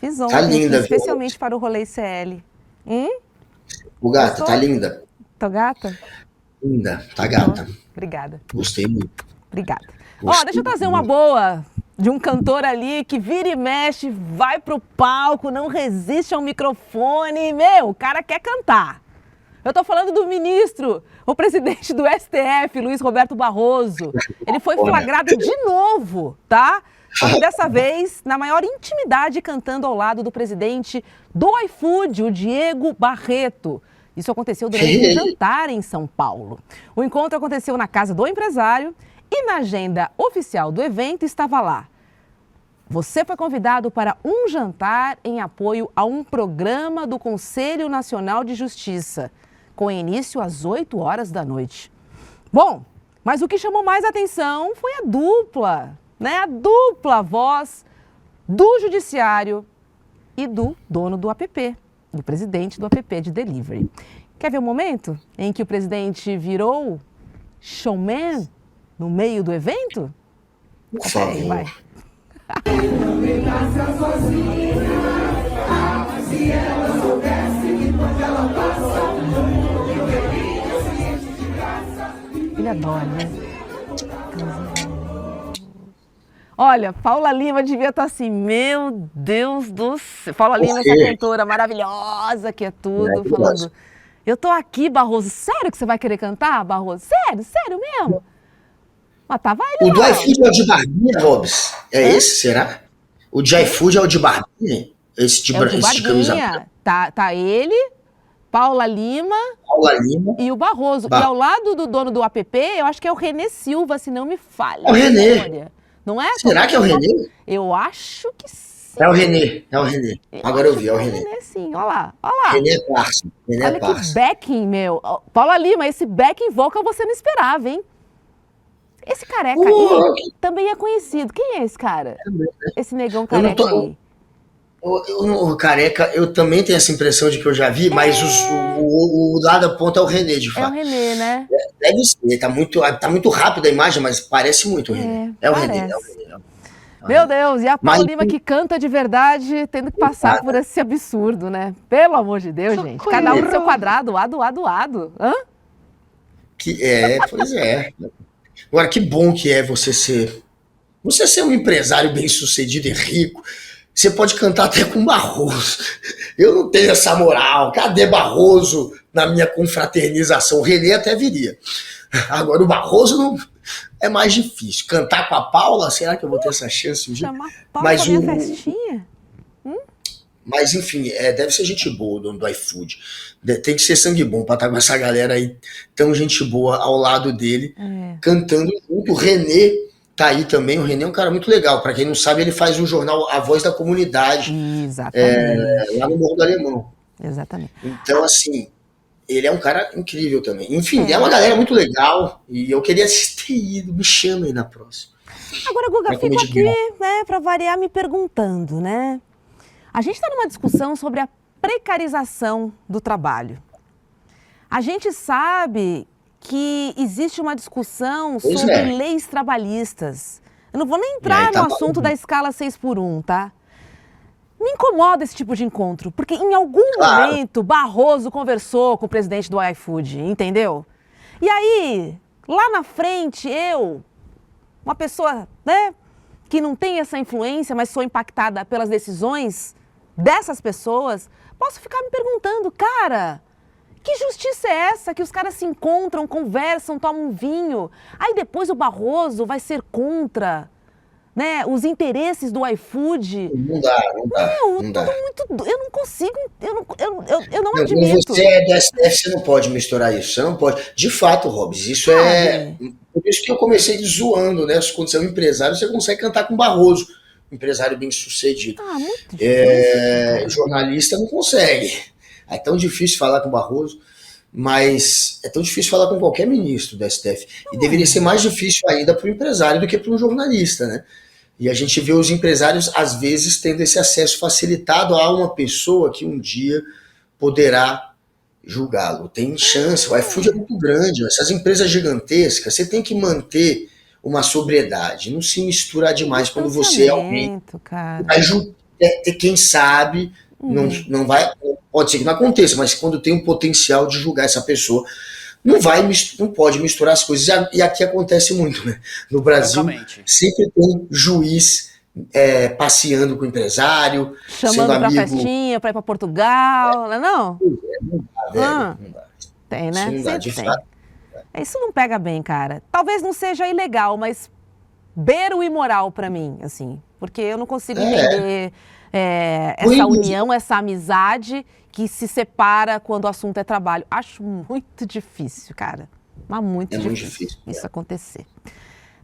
Fiz ontem, Tá linda, viu? especialmente para o rolê ICL. O gata, Gostou? tá linda. Tô gata? Linda, tá gata. Obrigada. Gostei muito. Obrigada. Ó, Gostei deixa eu trazer muito. uma boa de um cantor ali que vira e mexe, vai pro palco, não resiste ao microfone. Meu, o cara quer cantar. Eu tô falando do ministro, o presidente do STF, Luiz Roberto Barroso. Ele foi flagrado de novo, tá? Só que dessa vez, na maior intimidade, cantando ao lado do presidente do iFood, o Diego Barreto. Isso aconteceu durante um jantar em São Paulo. O encontro aconteceu na casa do empresário e na agenda oficial do evento estava lá: você foi convidado para um jantar em apoio a um programa do Conselho Nacional de Justiça, com início às 8 horas da noite. Bom, mas o que chamou mais atenção foi a dupla, né? A dupla voz do judiciário e do dono do app, do presidente do app de delivery. Quer ver o momento em que o presidente virou showman no meio do evento? Por favor. Vai. Ele adora, né? Olha, Paula Lima devia estar assim, meu Deus do céu. Paula Lima, essa cantora maravilhosa que é tudo, falando: eu tô aqui, Barroso. Sério que você vai querer cantar, Barroso? Sério mesmo? Mas tava ele O do lá. iFood é o de barbinha, Robs? É esse, será? O de iFood é o de barbinha? Esse de, É o de esse de camisa Barbinha. Tá ele, Paula Lima Paula Lima. e o Barroso. E ao lado do dono do app, eu acho que é o Renê Silva, se não me falha. É o Renê. Memória. Não é? Será que é o Renê? Eu acho que sim. É o Renê, é o Renê. Agora eu vi, é o Renê. Sim, olha lá, olha lá. Renê é parça. Renê é Olha que parça. backing, meu. Paula Lima, esse backing vocal você não esperava, hein? Esse careca aí também é conhecido. Quem é esse cara? Esse negão careca aí. O careca, eu também tenho essa impressão de que eu já vi, mas o lá da ponta é o Renê, de É o fato. Renê, né? Deve ser, tá muito rápido a imagem, mas parece muito o Renê. É o Renê, parece. é o Renê. Meu Deus, e a Paula Mas- Lima que canta de verdade, tendo que passar por esse absurdo, né? Pelo amor de Deus, gente. Cada um no seu quadrado, ado. Hã? Pois é. Agora, que bom que é você ser um empresário bem-sucedido e rico. Você pode cantar até com Barroso. Eu não tenho essa moral. Cadê Barroso na minha confraternização? O Renê até viria. Agora, o Barroso não... é mais difícil. Cantar com a Paula, será que eu vou ter essa chance um dia? Chamar Paula Mas pra minha festinha? Mas, enfim, deve ser gente boa o dono do iFood. Tem que ser sangue bom pra estar com essa galera aí, tão gente boa ao lado dele, cantando junto. O Renê tá aí também. O Renê é um cara muito legal. Pra quem não sabe, ele faz um jornal A Voz da Comunidade, Exatamente. lá no Morro do Alemão. Exatamente. Então, assim, ele é um cara incrível também. Enfim, é uma galera muito legal e eu queria ter ido. Me chama aí na próxima. Agora, Guga, Pra fico comer de aqui, né, pra variar, me perguntando, né? A gente está numa discussão sobre a precarização do trabalho. A gente sabe que existe uma discussão Pois sobre é. leis trabalhistas. Eu não vou nem entrar tá no assunto da escala 6x1, tá? Me incomoda esse tipo de encontro, porque em algum momento Barroso conversou com o presidente do iFood, entendeu? E aí, lá na frente, uma pessoa, né, que não tem essa influência, mas sou impactada pelas decisões dessas pessoas, posso ficar me perguntando, cara, que justiça é essa que os caras se encontram, conversam, tomam um vinho, aí depois o Barroso vai ser contra, né, os interesses do iFood? Não dá. Não dá. Eu não consigo, eu não admito. Quando você é do STF, você não pode misturar isso. Você não pode. De fato, Robs, isso é. Por isso que eu comecei zoando, né? Quando você é um empresário, você consegue cantar com Barroso. Um empresário bem sucedido. Muito difícil. Jornalista não consegue. É tão difícil falar com Barroso, mas é tão difícil falar com qualquer ministro do STF. E deveria ser mais difícil ainda para o empresário do que para um jornalista, né? E a gente vê os empresários, às vezes, tendo esse acesso facilitado a uma pessoa que um dia poderá julgá-lo. Tem chance, o iFood é muito grande, essas empresas gigantescas, você tem que manter uma sobriedade, não se misturar demais quando você é alguém. Cara. Quem sabe, não vai, pode ser que não aconteça, mas quando tem um potencial de julgar essa pessoa, não pode misturar as coisas. E aqui acontece muito, né? No Brasil, sempre tem juiz passeando com o empresário, chamando pra festinha, pra ir pra Portugal, não é não? Não dá, velho, não dá. Tem, né? Isso não dá, de fato. Isso não pega bem, cara. Talvez não seja ilegal, mas beira o imoral pra mim, assim. Porque eu não consigo entender essa união, essa amizade que se separa quando o assunto é trabalho. Acho muito difícil, cara. Mas muito difícil isso acontecer.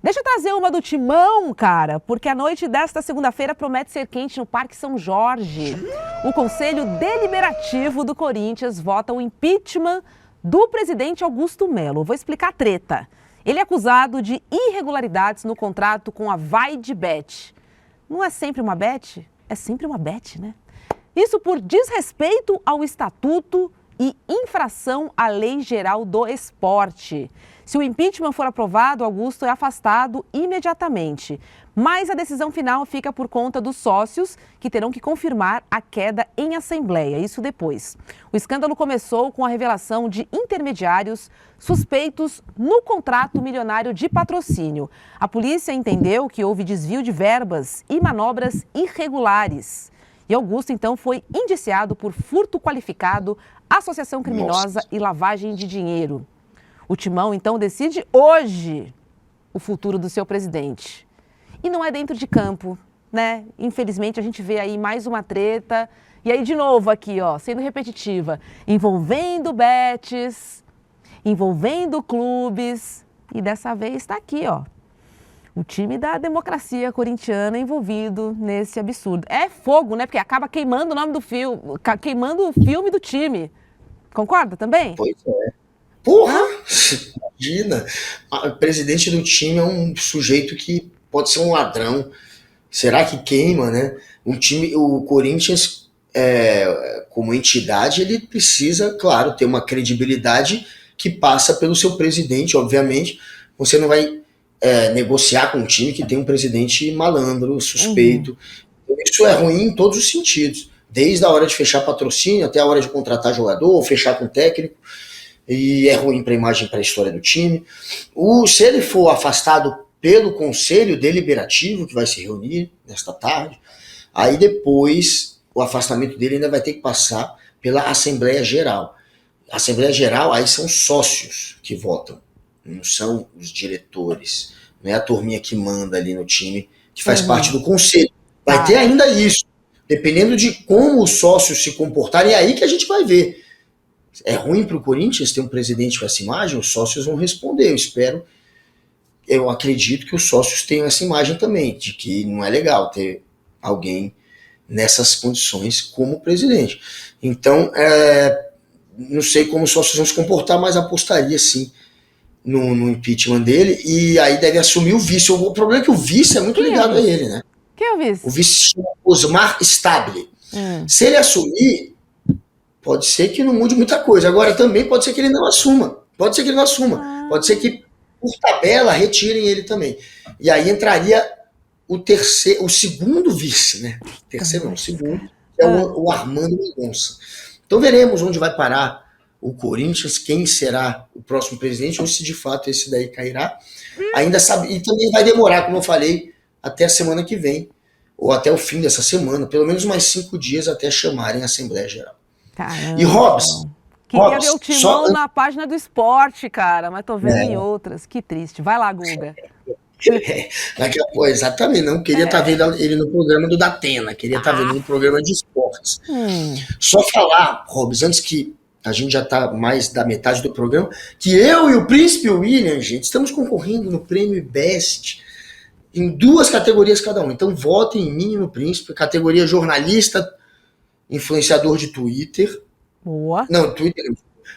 Deixa eu trazer uma do Timão, cara, porque a noite desta segunda-feira promete ser quente no Parque São Jorge. O Conselho Deliberativo do Corinthians vota o impeachment do presidente Augusto Melo. Vou explicar a treta. Ele é acusado de irregularidades no contrato com a Vai de Bet. Não é sempre uma bet? É sempre uma bet, né? Isso por desrespeito ao estatuto e infração à Lei Geral do Esporte. Se o impeachment for aprovado, Augusto é afastado imediatamente. Mas a decisão final fica por conta dos sócios, que terão que confirmar a queda em assembleia, isso depois. O escândalo começou com a revelação de intermediários suspeitos no contrato milionário de patrocínio. A polícia entendeu que houve desvio de verbas e manobras irregulares. E Augusto, então, foi indiciado por furto qualificado, associação criminosa e lavagem de dinheiro. O Timão, então, decide hoje o futuro do seu presidente. E não é dentro de campo, né? Infelizmente, a gente vê aí mais uma treta. E aí, de novo, aqui, ó, sendo repetitiva, envolvendo bets, envolvendo clubes. E dessa vez está aqui, ó. O time da democracia corintiana envolvido nesse absurdo. É fogo, né? Porque acaba queimando o nome do filme, queimando o filme do time. Concorda também? Pois é. Porra! Imagina! O presidente do time é um sujeito que pode ser um ladrão. Será que queima, né? O Corinthians, como entidade, ele precisa, claro, ter uma credibilidade que passa pelo seu presidente, obviamente. Você não vai negociar com um time que tem um presidente malandro, suspeito. Isso é ruim em todos os sentidos. Desde a hora de fechar patrocínio até a hora de contratar jogador ou fechar com técnico. E é ruim para a imagem, para a história do time. Se ele for afastado pelo Conselho Deliberativo, que vai se reunir nesta tarde, aí depois o afastamento dele ainda vai ter que passar pela Assembleia Geral. A Assembleia Geral, aí são sócios que votam, não são os diretores, não é a turminha que manda ali no time, que faz parte do Conselho. Vai ter ainda isso, dependendo de como os sócios se comportarem, é aí que a gente vai ver. É ruim para o Corinthians ter um presidente com essa imagem? Os sócios vão responder, eu acredito que os sócios tenham essa imagem também, de que não é legal ter alguém nessas condições como presidente. Então, não sei como os sócios vão se comportar, mas apostaria sim no impeachment dele, e aí deve assumir o vice. O problema é que o vice é muito ligado a ele, né? Quem é o vice? O vice se chama Osmar Stable. Se ele assumir, pode ser que não mude muita coisa. Agora também pode ser que ele não assuma. Pode ser que, por tabela, retirem ele também. E aí entraria o segundo vice, né? O segundo, que é o Armando Mendonça. Então veremos onde vai parar o Corinthians, quem será o próximo presidente, ou se de fato esse daí cairá. Ainda sabe, e também vai demorar, como eu falei, até a semana que vem, ou até o fim dessa semana, pelo menos mais 5 dias até chamarem a Assembleia Geral. Caramba. E Robson, queria ver o Timão na página do esporte, cara, mas tô vendo em outras. Que triste. Vai lá, Guga. Daqui a pouco, exatamente, não queria estar vendo ele no programa do Datena, queria estar vendo no programa de esportes. Só falar, Robson, antes que a gente já está mais da metade do programa, que eu e o Príncipe William, gente, estamos concorrendo no prêmio Best em 2 categorias cada um. Então votem em mim e no Príncipe, categoria jornalista, influenciador de Twitter. Boa. Não, Twitter,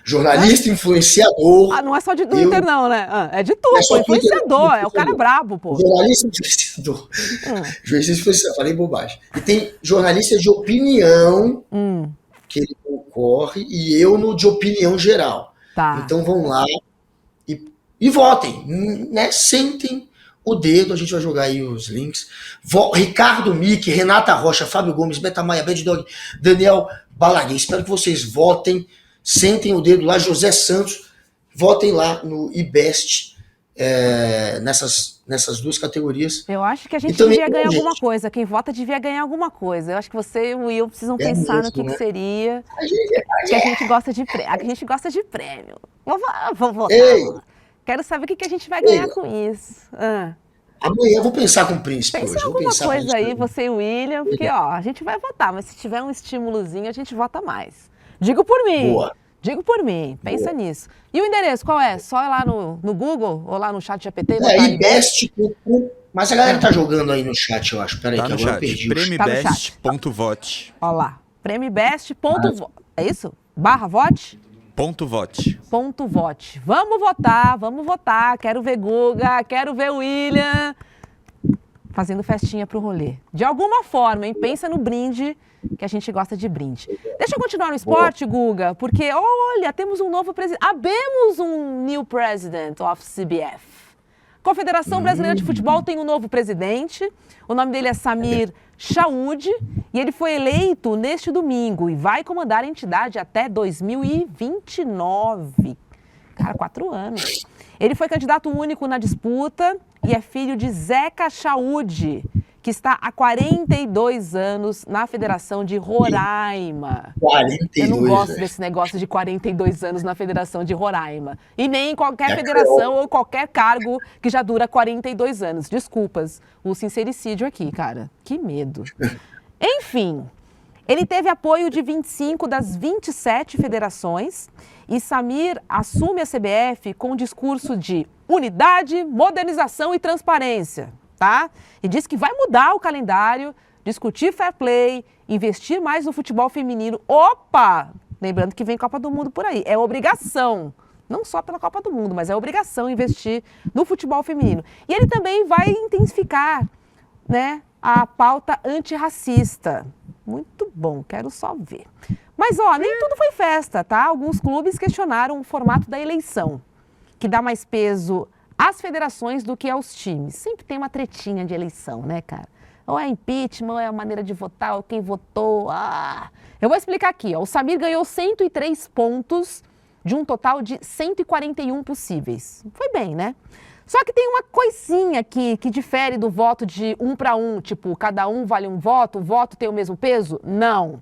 Jornalista, influenciador. Ah, não é só do Eu- Inter, não, né? Ah, é de tudo, Não é só pô. do Inter, Influenciador, não. é o cara brabo, pô. Jornalista, influenciador. Hum. Jornalista, influenciador. Falei bobagem. E tem jornalista de opinião, que ele concorre, e eu no de opinião geral. Tá. Então vão lá e votem, né? Sentem o dedo, a gente vai jogar aí os links. Ricardo Mick, Renata Rocha, Fábio Gomes, Beta Maia, Bad Dog, Daniel Balaguer. Espero que vocês votem, sentem o dedo lá, José Santos, votem lá no IBEST, nessas duas categorias. Eu acho que a gente E também, devia ganhar gente, alguma coisa. Quem vota devia ganhar alguma coisa. Eu acho que você e o Will precisam pensar no mesmo, que né? seria. Que a gente gosta de prêmio. A gente gosta de prêmio. Vou votar. Ei! Quero saber o que a gente vai ganhar Ei. com isso. Ah. Amanhã eu vou pensar com o Príncipe Pensa hoje. em Vou alguma pensar com coisa aí, isso. você e o William, porque ó, a gente vai votar, mas se tiver um estímulozinho, a gente vota mais. Digo por mim. Boa. Digo por mim. Pensa nisso. E o endereço, qual é? Só ir lá no Google ou lá no chat GPT? IBEST. Mas a galera tá jogando aí no chat, eu acho. Peraí, Tá que no agora eu chat. perdi. Premibest.vote. Ó lá. Premibest.vote. É isso? /vote? .vote. .vote. Vamos votar. Quero ver Guga, quero ver William fazendo festinha pro rolê. De alguma forma, hein? Pensa no brinde, que a gente gosta de brinde. Deixa eu continuar no esporte, Guga, porque, olha, temos um novo presidente. Habemos um new president of CBF. Confederação Brasileira de Futebol tem um novo presidente. O nome dele é Samir Chaoud e ele foi eleito neste domingo e vai comandar a entidade até 2029. Cara, 4 anos. Ele foi candidato único na disputa e é filho de Zeca Chaoud, que está há 42 anos na Federação de Roraima. 42, Eu não gosto né? desse negócio de 42 anos na Federação de Roraima. E nem em qualquer federação ou qualquer cargo que já dura 42 anos. Desculpas, o sincericídio aqui, cara. Que medo. Enfim, ele teve apoio de 25 das 27 federações e Samir assume a CBF com um discurso de unidade, modernização e transparência. Tá? E diz que vai mudar o calendário, discutir fair play, investir mais no futebol feminino. Opa! Lembrando que vem Copa do Mundo por aí. É obrigação, não só pela Copa do Mundo, mas é obrigação investir no futebol feminino. E ele também vai intensificar, né, a pauta antirracista. Muito bom, quero só ver. Mas, ó, nem tudo foi festa, tá? Alguns clubes questionaram o formato da eleição, que dá mais peso às federações do que aos times. Sempre tem uma tretinha de eleição, né, cara? Ou é impeachment, ou é a maneira de votar, ou quem votou. Eu vou explicar aqui, ó. O Samir ganhou 103 pontos de um total de 141 possíveis. Foi bem, né? Só que tem uma coisinha aqui que difere do voto de 1 para 1, tipo, cada um vale um voto, o voto tem o mesmo peso? Não.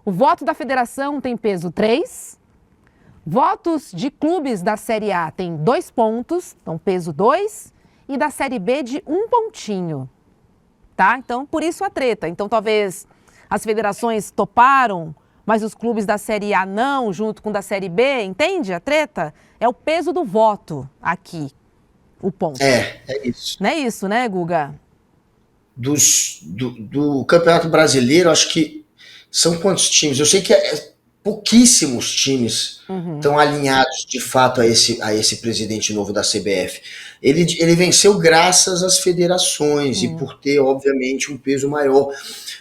O voto da federação tem peso 3. Votos de clubes da Série A tem 2 pontos, então peso 2, e da Série B de 1 pontinho, tá? Então, por isso a treta. Então, talvez as federações toparam, mas os clubes da Série A não, junto com o da Série B, entende a treta? É o peso do voto aqui, o ponto. É isso. Não é isso, né, Guga? Do Campeonato Brasileiro, acho que são quantos times? Eu sei que pouquíssimos times estão alinhados de fato a esse presidente novo da CBF. Ele venceu graças às federações e por ter, obviamente, um peso maior.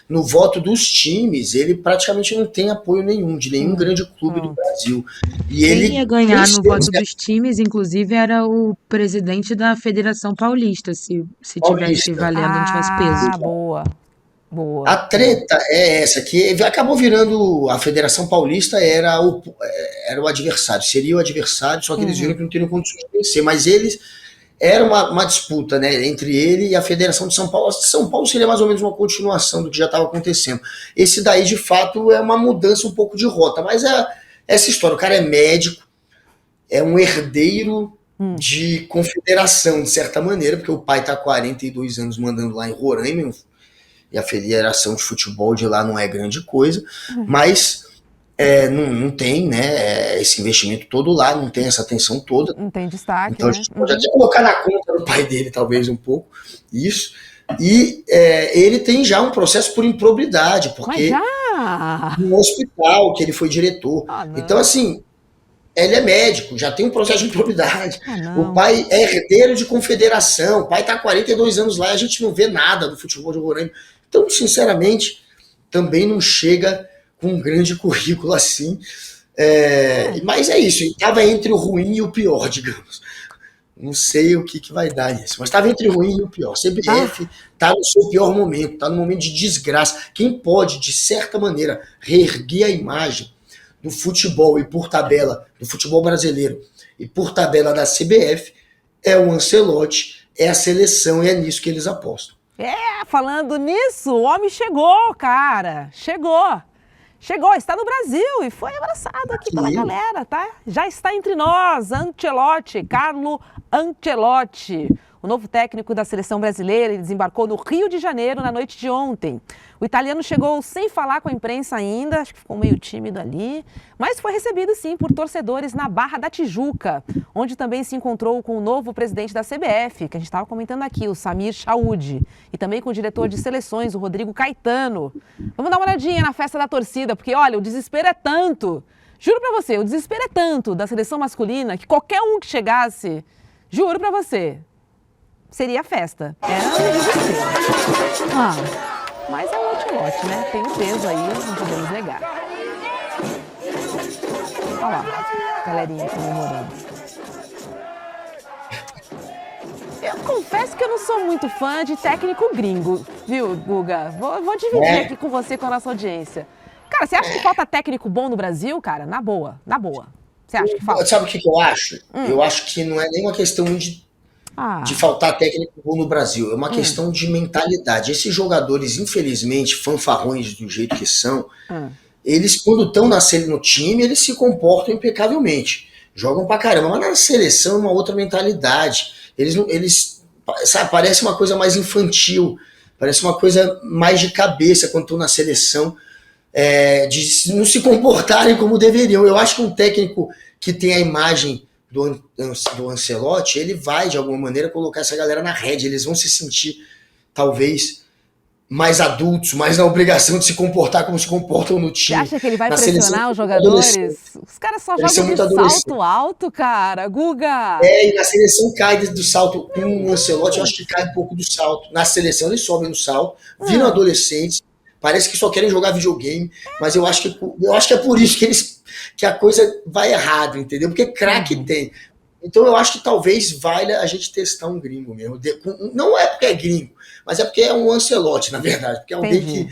No voto dos times, ele praticamente não tem apoio nenhum, de nenhum grande clube do Brasil. E Quem ele ia ganhar no voto venceu, dos times, inclusive, era o presidente da Federação Paulista, se tivesse valendo, não tivesse peso. Boa. Boa. A treta é essa, que acabou virando a Federação Paulista era o adversário, seria o adversário, só que eles viram que não teriam condições de vencer, mas eles era uma disputa, né, entre ele e a Federação de São Paulo. São Paulo seria mais ou menos uma continuação do que já estava acontecendo. Esse daí, de fato, é uma mudança um pouco de rota, mas essa história, o cara é médico, é um herdeiro de confederação, de certa maneira, porque o pai está há 42 anos mandando lá em Roraima, e a federação de futebol de lá não é grande coisa, mas não tem, né, esse investimento todo lá, não tem essa atenção toda. Não tem destaque, então né? A gente pode até colocar na conta do pai dele, talvez, um pouco, isso. E ele tem já um processo por improbidade, porque Mas já? no hospital que ele foi diretor. Então, assim, Ele é médico, já tem um processo de improbidade. não. O pai é herdeiro de confederação, o pai está há 42 anos lá e a gente não vê nada do futebol de Roraima. Então, sinceramente, também não chega com um grande currículo assim. Mas é isso, estava entre o ruim e o pior, digamos. Não sei o que vai dar isso, mas estava entre o ruim e o pior. CBF está no seu pior momento, está no momento de desgraça. Quem pode, de certa maneira, reerguer a imagem do futebol e por tabela, do futebol brasileiro e por tabela da CBF, é o Ancelotti, é a seleção e é nisso que eles apostam. Falando nisso, o homem chegou, cara. Chegou, está no Brasil e foi abraçado aqui pela galera, tá? Já está entre nós, Ancelotti, Carlo Ancelotti. O novo técnico da seleção brasileira, ele desembarcou no Rio de Janeiro na noite de ontem. O italiano chegou sem falar com a imprensa ainda, acho que ficou meio tímido ali, mas foi recebido sim por torcedores na Barra da Tijuca, onde também se encontrou com o novo presidente da CBF, que a gente estava comentando aqui, o Samir Chaoud, e também com o diretor de seleções, o Rodrigo Caetano. Vamos dar uma olhadinha na festa da torcida, porque olha, o desespero é tanto, juro pra você, o desespero é tanto da seleção masculina que qualquer um que chegasse, juro pra você, seria festa. Mas é o Ancelotti, né? Tem um peso aí, não podemos negar. Olha lá, galerinha comemorando. Eu confesso que eu não sou muito fã de técnico gringo, viu, Guga? Vou dividir aqui com você, com a nossa audiência. Cara, você acha que falta técnico bom no Brasil, cara? Na boa. Você acha que falta? Sabe o que eu acho? Eu acho que não é nem uma questão de faltar técnico bom no Brasil. É uma questão de mentalidade. Esses jogadores, infelizmente, fanfarrões do jeito que são, eles, quando estão no time, eles se comportam impecavelmente. Jogam pra caramba. Mas na seleção é uma outra mentalidade. Eles sabe, parece uma coisa mais infantil. Parece uma coisa mais de cabeça quando estão na seleção. De não se comportarem como deveriam. Eu acho que um técnico que tem a imagem do Ancelotti, ele vai, de alguma maneira, colocar essa galera na rede. Eles vão se sentir, talvez, mais adultos, mais na obrigação de se comportar como se comportam no time. Você acha que ele vai pressionar os jogadores? Os caras só jogam de salto alto, cara. Guga! E na seleção cai do salto. O Ancelotti, eu acho que cai um pouco do salto. Na seleção eles sobem no salto, viram adolescentes, parece que só querem jogar videogame, mas eu acho que é por isso que a coisa vai errado, entendeu? Porque craque tem. Então eu acho que talvez valha a gente testar um gringo mesmo. Não é porque é gringo, mas é porque é um Ancelotti, na verdade. Porque é alguém que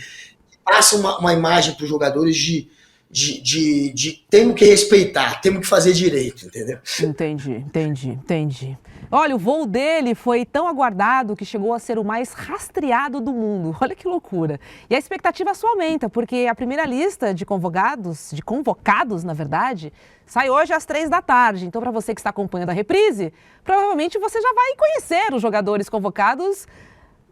passa uma imagem para os jogadores de temos que respeitar, temos que fazer direito, entendeu? Entendi. Olha, o voo dele foi tão aguardado que chegou a ser o mais rastreado do mundo. Olha que loucura. E a expectativa só aumenta, porque a primeira lista de convocados, na verdade, sai hoje às 15h. Então, para você que está acompanhando a reprise, provavelmente você já vai conhecer os jogadores convocados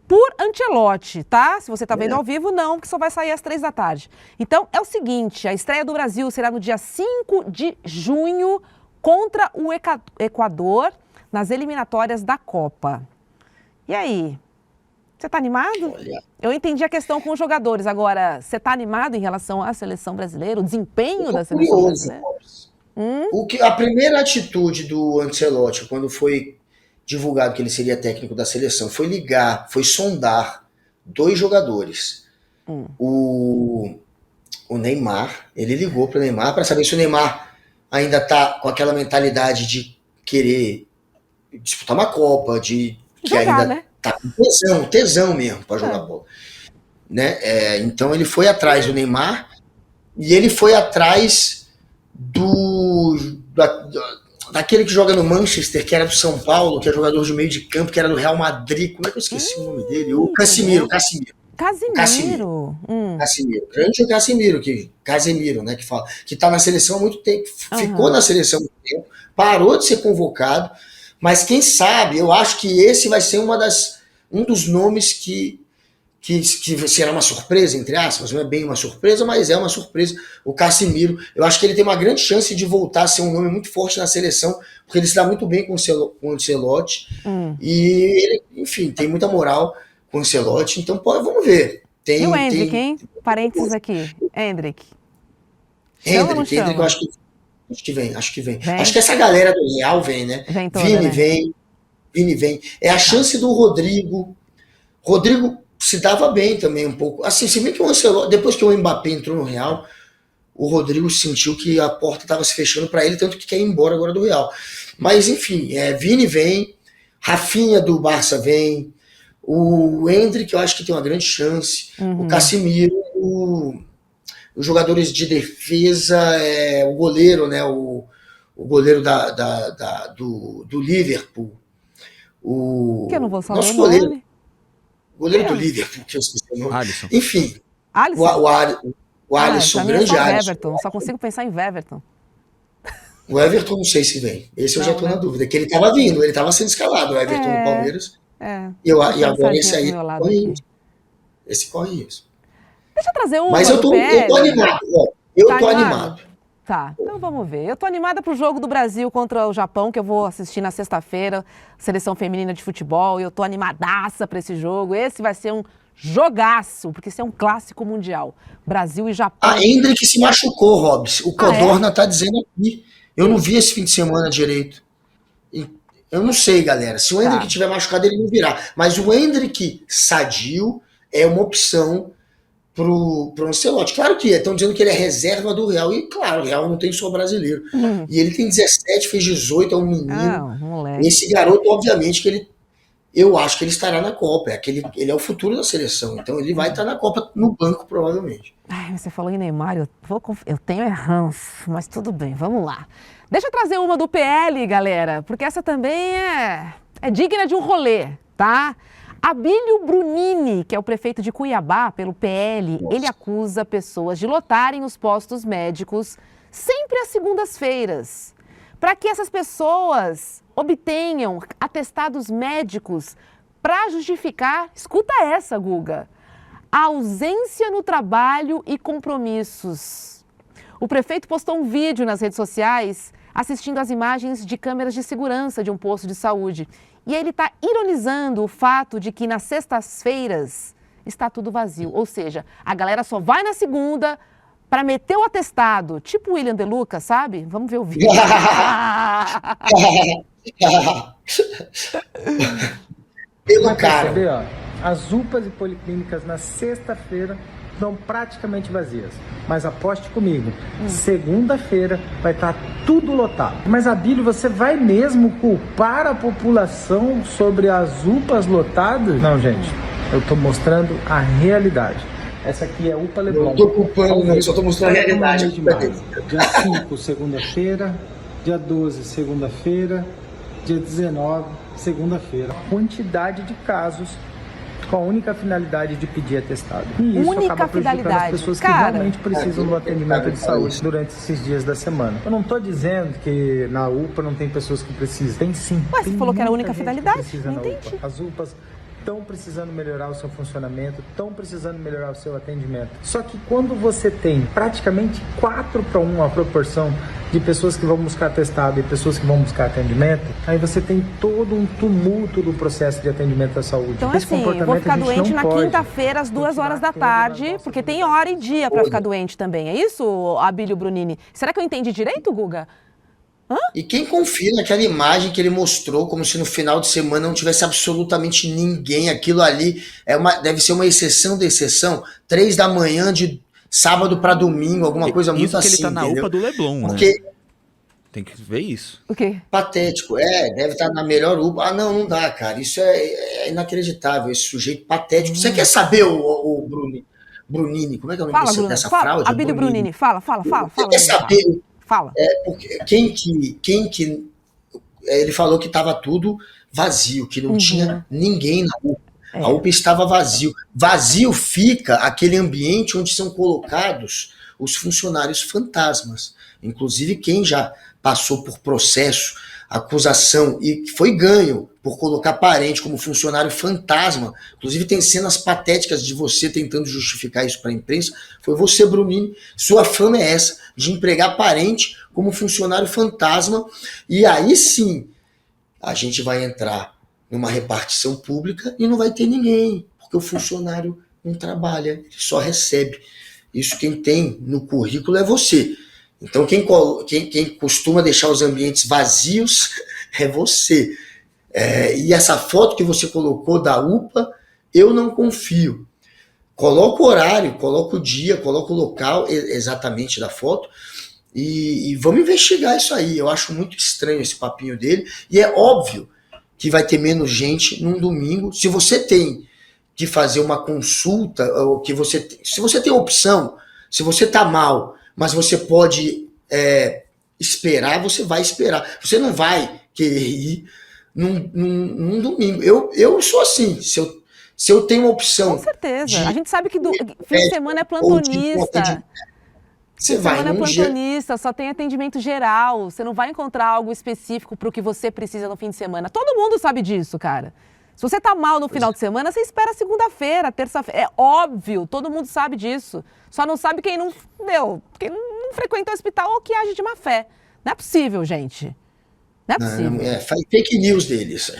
por Ancelotti, tá? Se você está vendo ao vivo, não, porque só vai sair às 15h. Então, é o seguinte, a estreia do Brasil será no dia 5 de junho contra o Equador, nas eliminatórias da Copa. E aí? Você tá animado? Olha, eu entendi a questão com os jogadores. Agora, você tá animado em relação à seleção brasileira, o desempenho da seleção brasileira? A primeira atitude do Ancelotti, quando foi divulgado que ele seria técnico da seleção, foi sondar 2 jogadores. O Neymar, ele ligou para o Neymar para saber se o Neymar ainda tá com aquela mentalidade de querer disputar uma Copa, que ainda, né? Tá com tesão mesmo para jogar bola. Né? Então ele foi atrás do Neymar e ele foi atrás daquele que joga no Manchester, que era do São Paulo, que é jogador de meio de campo, que era do Real Madrid. Como é que eu esqueci o nome dele? O Casimiro. Casimiro. Grande Casimiro, né? Que fala, que tá na seleção há muito tempo, ficou na seleção há muito tempo, parou de ser convocado. Mas quem sabe, eu acho que esse vai ser um dos nomes que será uma surpresa, entre aspas, não é bem uma surpresa, mas é uma surpresa, o Casimiro. Eu acho que ele tem uma grande chance de voltar a ser um nome muito forte na seleção, porque ele se dá muito bem com o Ancelotti, e ele, enfim, tem muita moral com o Ancelotti, então vamos ver. E o Endrick, hein? Parênteses aqui, Endrick, eu acho que Acho que vem, acho que vem. Vem? Acho que essa galera do Real vem, né? Vem toda, Vini né? vem, Vini vem. É a chance do Rodrigo. Rodrigo se dava bem também um pouco. Assim, se bem que o Ancelotti, depois que o Mbappé entrou no Real, o Rodrigo sentiu que a porta estava se fechando para ele, tanto que quer ir embora agora do Real. Mas enfim, Vini vem, Rafinha do Barça vem, o Endrick eu acho que tem uma grande chance, o Casemiro, os jogadores de defesa, o goleiro, né? O goleiro do Liverpool. Que eu não vou falar nosso o goleiro. nome. Goleiro do Liverpool, que eu esqueci o nome. Alisson. Enfim, Alisson? o Alisson, pra mim é grande só Alisson. Everton, só consigo pensar em Everton. O Everton não sei se vem. Esse eu já tô Não, na né? dúvida. Que ele tava vindo, ele tava sendo escalado, o Everton no Palmeiras. E agora esse aí corre isso. Esse corre isso. Deixa eu trazer uma Mas eu do tô PL. animado, ó. Eu Tá tô animado? animado. Tá, então vamos ver. Eu tô animada pro jogo do Brasil contra o Japão, que eu vou assistir na sexta-feira, seleção feminina de futebol, e eu tô animadaça pra esse jogo. Esse vai ser um jogaço, porque esse é um clássico mundial. Brasil e Japão. A Endrick se machucou, Robs. O Codorna tá dizendo aqui. Eu não vi esse fim de semana direito. Eu não sei, galera. Se o Endrick tiver machucado, ele não virá. Mas o Endrick sadio é uma opção pro Ancelotti. Claro que estão dizendo que ele é reserva do Real. E claro, o Real não tem só brasileiro. E ele tem 17, fez 18, é um menino. Moleque. Esse garoto, obviamente, que eu acho que ele estará na Copa. Ele é o futuro da seleção. Então ele vai estar na Copa no banco, provavelmente. Ai, você falou em Neymar, eu tenho ranço, mas tudo bem, vamos lá. Deixa eu trazer uma do PL, galera, porque essa também é digna de um rolê, tá? Abílio Brunini, que é o prefeito de Cuiabá, pelo PL, ele acusa pessoas de lotarem os postos médicos sempre às segundas-feiras, para que essas pessoas obtenham atestados médicos para justificar, escuta essa, Guga, a ausência no trabalho e compromissos. O prefeito postou um vídeo nas redes sociais assistindo às imagens de câmeras de segurança de um posto de saúde. E ele está ironizando o fato de que nas sextas-feiras está tudo vazio. Ou seja, a galera só vai na segunda para meter o atestado. Tipo o William De Luca, sabe? Vamos ver o vídeo. Pelo cara. As UPAs e policlínicas na sexta-feira estão praticamente vazias. Mas aposte comigo, segunda-feira vai estar tudo lotado. Mas, Abílio, você vai mesmo culpar a população sobre as UPAs lotadas? Não, gente, eu estou mostrando a realidade. Essa aqui é UPA Leblon. Não estou culpando, não, só estou mostrando a realidade. Dia 5, segunda-feira. Dia 12, segunda-feira. Dia 19, segunda-feira. Quantidade de casos com a única finalidade de pedir atestado. E isso acaba prejudicando as pessoas que realmente precisam do atendimento de saúde durante esses dias da semana. Eu não estou dizendo que na UPA não tem pessoas que precisam. Tem sim. Mas você falou que era a única finalidade? Não entendi. As UPAs estão precisando melhorar o seu funcionamento, estão precisando melhorar o seu atendimento. Só que quando você tem praticamente 4:1 a proporção de pessoas que vão buscar atestado e pessoas que vão buscar atendimento, aí você tem todo um tumulto do processo de atendimento da saúde. Então, assim, eu vou ficar doente na quinta-feira, às 14h, porque tem hora e dia para ficar doente também. É isso, Abílio Brunini? Será que eu entendi direito, Guga? E quem confia naquela imagem que ele mostrou, como se no final de semana não tivesse absolutamente ninguém, aquilo ali deve ser uma exceção da exceção, 3 da manhã de sábado para domingo, alguma coisa muito assim. Isso que ele tá na UPA do Leblon, porque, né? Tem que ver isso. O quê? Patético, deve estar na melhor UPA. Não dá, cara, isso é inacreditável, esse sujeito patético. Você quer saber o Brunini, como é que é o nome dessa fraude? Abílio Brunini, fala. Você quer saber... Fala. Porque ele falou que estava tudo vazio, que não tinha ninguém na UPA. A UPA estava vazio. Vazio fica aquele ambiente onde são colocados os funcionários fantasmas. Inclusive quem já passou por processo, acusação e foi ganho por colocar parente como funcionário fantasma. Inclusive tem cenas patéticas de você tentando justificar isso para a imprensa. Foi você, Brunini. Sua fama é essa, de empregar parente como funcionário fantasma. E aí sim, a gente vai entrar numa repartição pública e não vai ter ninguém, porque o funcionário não trabalha, ele só recebe. Isso quem tem no currículo é você. Então, quem costuma deixar os ambientes vazios é você. E essa foto que você colocou da UPA, eu não confio. Coloca o horário, coloca o dia, coloca o local exatamente da foto e vamos investigar isso aí. Eu acho muito estranho esse papinho dele e é óbvio que vai ter menos gente num domingo. Se você tem que fazer uma consulta, ou se você tem opção, se você tá mal, mas você pode esperar, você vai esperar. Você não vai querer ir num domingo. Eu sou assim, se eu tenho uma opção... Com certeza. A gente sabe que fim de semana é plantonista. Você vai semana é num plantonista, só tem atendimento geral. Você não vai encontrar algo específico para o que você precisa no fim de semana. Todo mundo sabe disso, cara. Se você tá mal no final de semana, você espera segunda-feira, terça-feira. É óbvio, todo mundo sabe disso. Só não sabe quem não frequenta o hospital ou que age de má fé. Não é possível, gente. Não é possível. Faz fake news deles.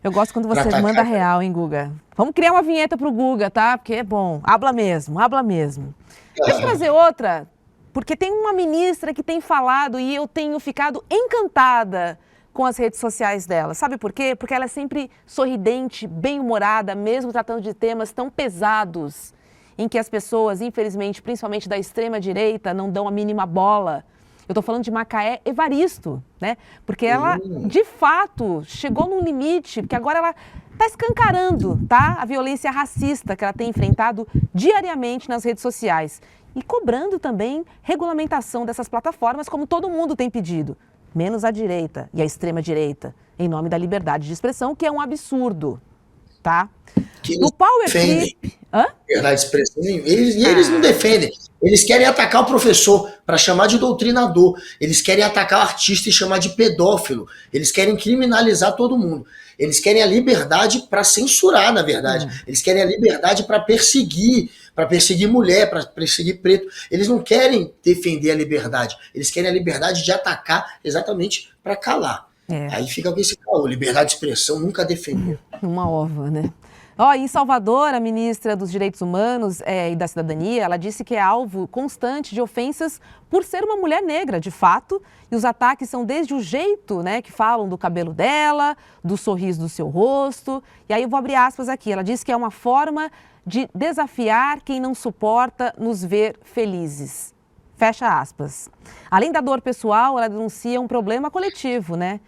Eu gosto quando você manda real, hein, Guga? Vamos criar uma vinheta pro Guga, tá? Porque é bom. Habla mesmo, habla mesmo. Deixa eu trazer outra, porque tem uma ministra que tem falado e eu tenho ficado encantada com as redes sociais dela. Sabe por quê? Porque ela é sempre sorridente, bem-humorada, mesmo tratando de temas tão pesados, em que as pessoas, infelizmente, principalmente da extrema-direita, não dão a mínima bola. Eu estou falando de Macaé Evaristo, né? Porque ela, de fato, chegou num limite, porque agora ela está escancarando, tá? A violência racista que ela tem enfrentado diariamente nas redes sociais. E cobrando também regulamentação dessas plataformas, como todo mundo tem pedido. Menos a direita e a extrema-direita, em nome da liberdade de expressão, que é um absurdo, tá? No Power Trip... Liberdade de expressão, eles não defendem. Eles querem atacar o professor para chamar de doutrinador. Eles querem atacar o artista e chamar de pedófilo. Eles querem criminalizar todo mundo. Eles querem a liberdade para censurar, na verdade. Eles querem a liberdade para perseguir mulher, para perseguir preto. Eles não querem defender a liberdade. Eles querem a liberdade de atacar exatamente para calar. Aí fica com esse caô. Liberdade de expressão nunca defendeu. Uma ova, né? Em Salvador, a ministra dos Direitos Humanos e da Cidadania, ela disse que é alvo constante de ofensas por ser uma mulher negra, de fato, e os ataques são desde o jeito, né, que falam do cabelo dela, do sorriso do seu rosto, e aí eu vou abrir aspas aqui, ela disse que é uma forma de desafiar quem não suporta nos ver felizes. Fecha aspas. Além da dor pessoal, ela denuncia um problema coletivo, né,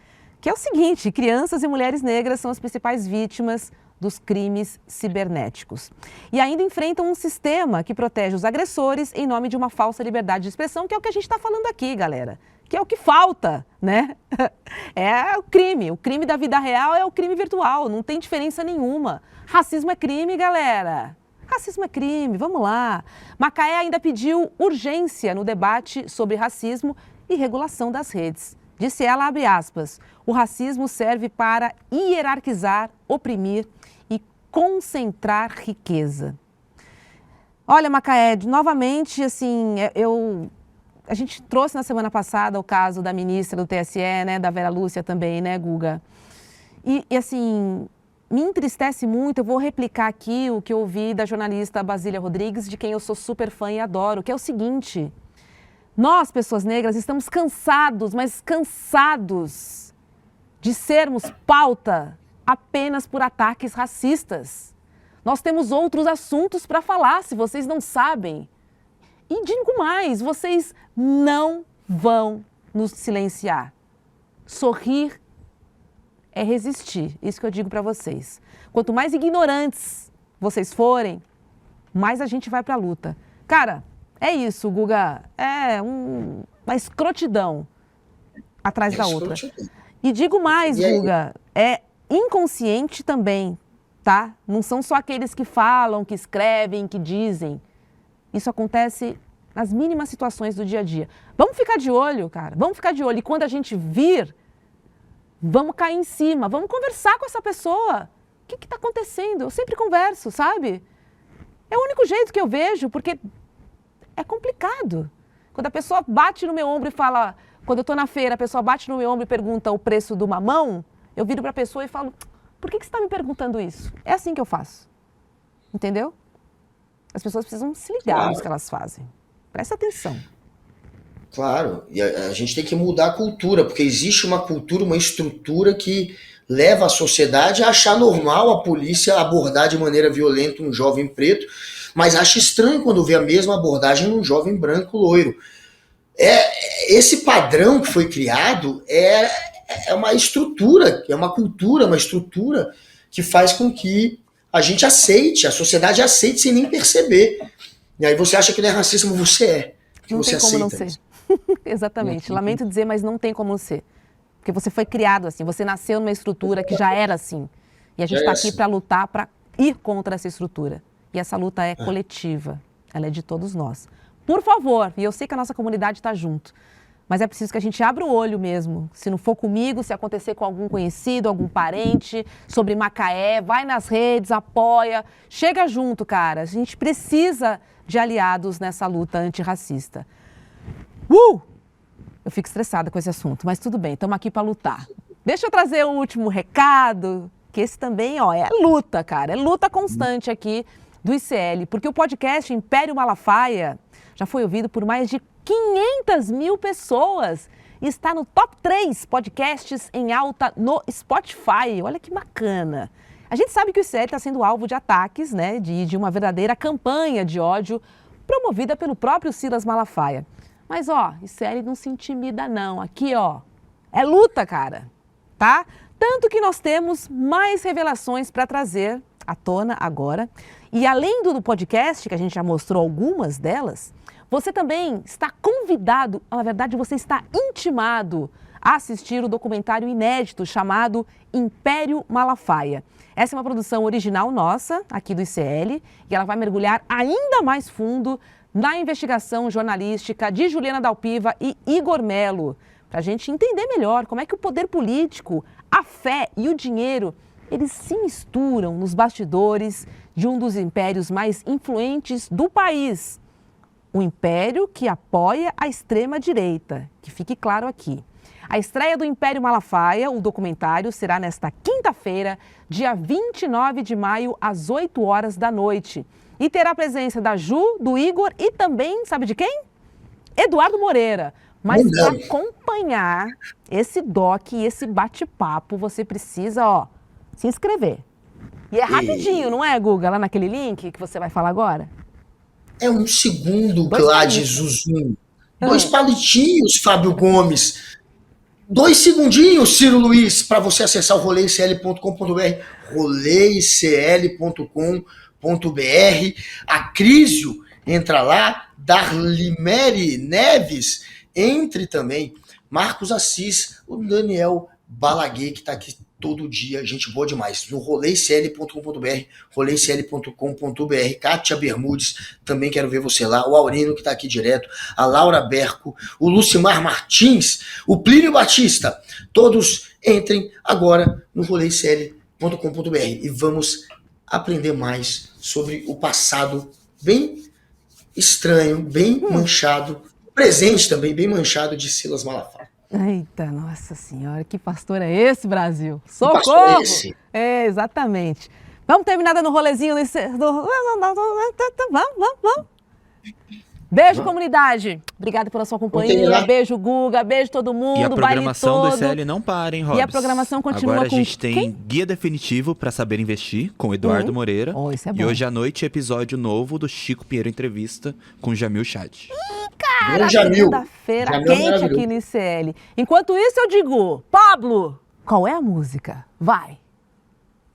que é o seguinte, crianças e mulheres negras são as principais vítimas dos crimes cibernéticos. E ainda enfrentam um sistema que protege os agressores em nome de uma falsa liberdade de expressão, que é o que a gente está falando aqui, galera. Que é o que falta, né? É o crime da vida real é o crime virtual, não tem diferença nenhuma. Racismo é crime, galera. Racismo é crime, vamos lá. Macaé ainda pediu urgência no debate sobre racismo e regulação das redes. Disse ela, abre aspas, o racismo serve para hierarquizar, oprimir e concentrar riqueza. Olha, Macaé, novamente, assim, a gente trouxe na semana passada o caso da ministra do TSE, né, da Vera Lúcia também, né, Guga? E assim, me entristece muito, eu vou replicar aqui o que eu ouvi da jornalista Basília Rodrigues, de quem eu sou super fã e adoro, que é o seguinte... Nós, pessoas negras, estamos cansados, mas cansados de sermos pauta apenas por ataques racistas. Nós temos outros assuntos para falar, se vocês não sabem. E digo mais, vocês não vão nos silenciar. Sorrir é resistir, isso que eu digo para vocês. Quanto mais ignorantes vocês forem, mais a gente vai para a luta. Cara... É isso, Guga, é uma escrotidão atrás da outra. E digo mais, Guga, é inconsciente também, tá? Não são só aqueles que falam, que escrevem, que dizem. Isso acontece nas mínimas situações do dia a dia. Vamos ficar de olho, cara, vamos ficar de olho. E quando a gente vir, vamos cair em cima, vamos conversar com essa pessoa. O que está acontecendo? Eu sempre converso, sabe? É o único jeito que eu vejo, porque... É complicado. Quando a pessoa bate no meu ombro e fala... Quando eu estou na feira, a pessoa bate no meu ombro e pergunta o preço do mamão, eu viro para a pessoa e falo, por que você está me perguntando isso? É assim que eu faço. Entendeu? As pessoas precisam se ligar no que elas fazem. Presta atenção. Claro, e a gente tem que mudar a cultura, porque existe uma cultura, uma estrutura que leva a sociedade a achar normal a polícia abordar de maneira violenta um jovem preto, mas acha estranho quando vê a mesma abordagem num jovem branco loiro. Esse padrão que foi criado é uma estrutura, é uma cultura, uma estrutura que faz com que a gente aceite, a sociedade aceite sem nem perceber. E aí você acha que não é racismo, você é. Não tem como não ser. Exatamente. Lamento dizer, mas não tem como não ser. Porque você foi criado assim, você nasceu numa estrutura que já era assim. E a gente está aqui para lutar, para ir contra essa estrutura. E essa luta é coletiva, ela é de todos nós. Por favor, e eu sei que a nossa comunidade está junto, mas é preciso que a gente abra o olho mesmo. Se não for comigo, se acontecer com algum conhecido, algum parente, sobre Macaé, vai nas redes, apoia, chega junto, cara. A gente precisa de aliados nessa luta antirracista. Eu fico estressada com esse assunto, mas tudo bem, estamos aqui para lutar. Deixa eu trazer o último recado, que esse também, é luta, cara. É luta constante aqui do ICL, porque o podcast Império Malafaia já foi ouvido por mais de 500 mil pessoas e está no top 3 podcasts em alta no Spotify. Olha que bacana. A gente sabe que o ICL está sendo alvo de ataques, né, de uma verdadeira campanha de ódio promovida pelo próprio Silas Malafaia. Mas, ICL não se intimida, não. Aqui, é luta, cara, tá? Tanto que nós temos mais revelações para trazer à tona agora. E além do podcast, que a gente já mostrou algumas delas, você também está convidado, na verdade, você está intimado a assistir o documentário inédito chamado Império Malafaia. Essa é uma produção original nossa, aqui do ICL, e ela vai mergulhar ainda mais fundo na investigação jornalística de Juliana Dalpiva e Igor Melo, para a gente entender melhor como é que o poder político, a fé e o dinheiro, eles se misturam nos bastidores de um dos impérios mais influentes do país. O império que apoia a extrema-direita, que fique claro aqui. A estreia do Império Malafaia, o documentário, será nesta quinta-feira, dia 29 de maio, às 8 horas da noite. E terá a presença da Ju, do Igor e também, sabe de quem? Eduardo Moreira. Mas para acompanhar esse doc e esse bate-papo, você precisa, se inscrever. E é rapidinho, não é, Guga? Lá naquele link que você vai falar agora? É um segundo, Gladys Zuzum. 2 palitinhos, Fábio Gomes. 2 segundinhos, Ciro Luiz, para você acessar o roleicl.com.br, roleicl.com.br. A Crísio entra lá, Darlimere Neves, entre também, Marcos Assis, o Daniel Balaguer, que está aqui todo dia, gente boa demais, no roleicl.com.br, roleicl.com.br, Kátia Bermudes, também quero ver você lá, o Aurino, que está aqui direto, a Laura Berco, o Lucimar Martins, o Plínio Batista, todos entrem agora no roleicl.com.br e vamos aprender mais sobre o passado bem estranho, bem manchado, presente também bem manchado de Silas Malafaia. Eita, nossa senhora, que pastor é esse, Brasil? Socorro! Que pastor é esse? É, exatamente. Vamos terminar dando um rolezinho nesse... Vamos. Beijo, comunidade. Obrigada pela sua companhia. Beijo, Guga. Beijo, todo mundo. E a programação do ICL não para, hein, Robs? E a programação continua Agora com a gente tem Guia Definitivo para Saber Investir, com Eduardo Moreira. Isso é bom. E hoje à noite, episódio novo do Chico Pinheiro Entrevista com Jamil Chad. Cara, segunda-feira quente aqui no ICL. Enquanto isso, eu digo, Pablo, qual é a música? Vai.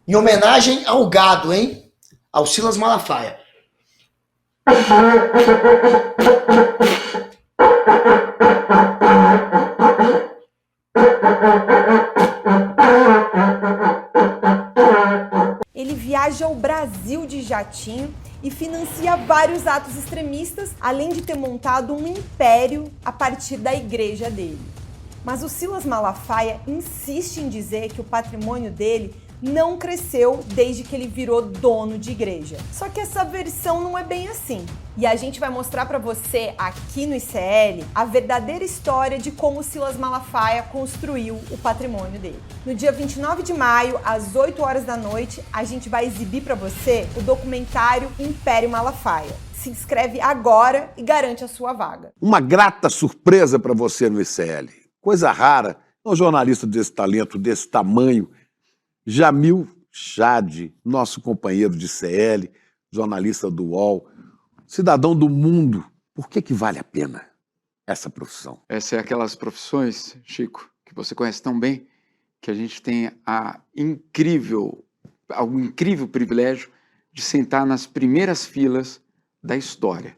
Em homenagem ao gado, hein? Ao Silas Malafaia. Ele viaja ao Brasil de jatinho e financia vários atos extremistas, além de ter montado um império a partir da igreja dele. Mas o Silas Malafaia insiste em dizer que o patrimônio dele não cresceu desde que ele virou dono de igreja. Só que essa versão não é bem assim. E a gente vai mostrar para você aqui no ICL a verdadeira história de como o Silas Malafaia construiu o patrimônio dele. No dia 29 de maio, às 8 horas da noite, a gente vai exibir para você o documentário Império Malafaia. Se inscreve agora e garante a sua vaga. Uma grata surpresa para você no ICL. Coisa rara, um jornalista desse talento, desse tamanho. Jamil Chad, nosso companheiro de ICL, jornalista do UOL, cidadão do mundo. Por que vale a pena essa profissão? Essa é aquelas profissões, Chico, que você conhece tão bem, que a gente tem o incrível privilégio de sentar nas primeiras filas da história,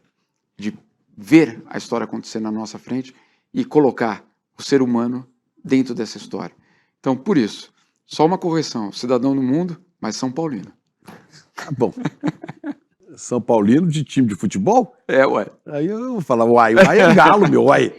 de ver a história acontecer na nossa frente e colocar o ser humano dentro dessa história. Então, por isso, só uma correção, cidadão do mundo, mas São Paulino. Tá bom. São Paulino de time de futebol? É, ué. Aí eu vou falar, uai é galo, meu, uai.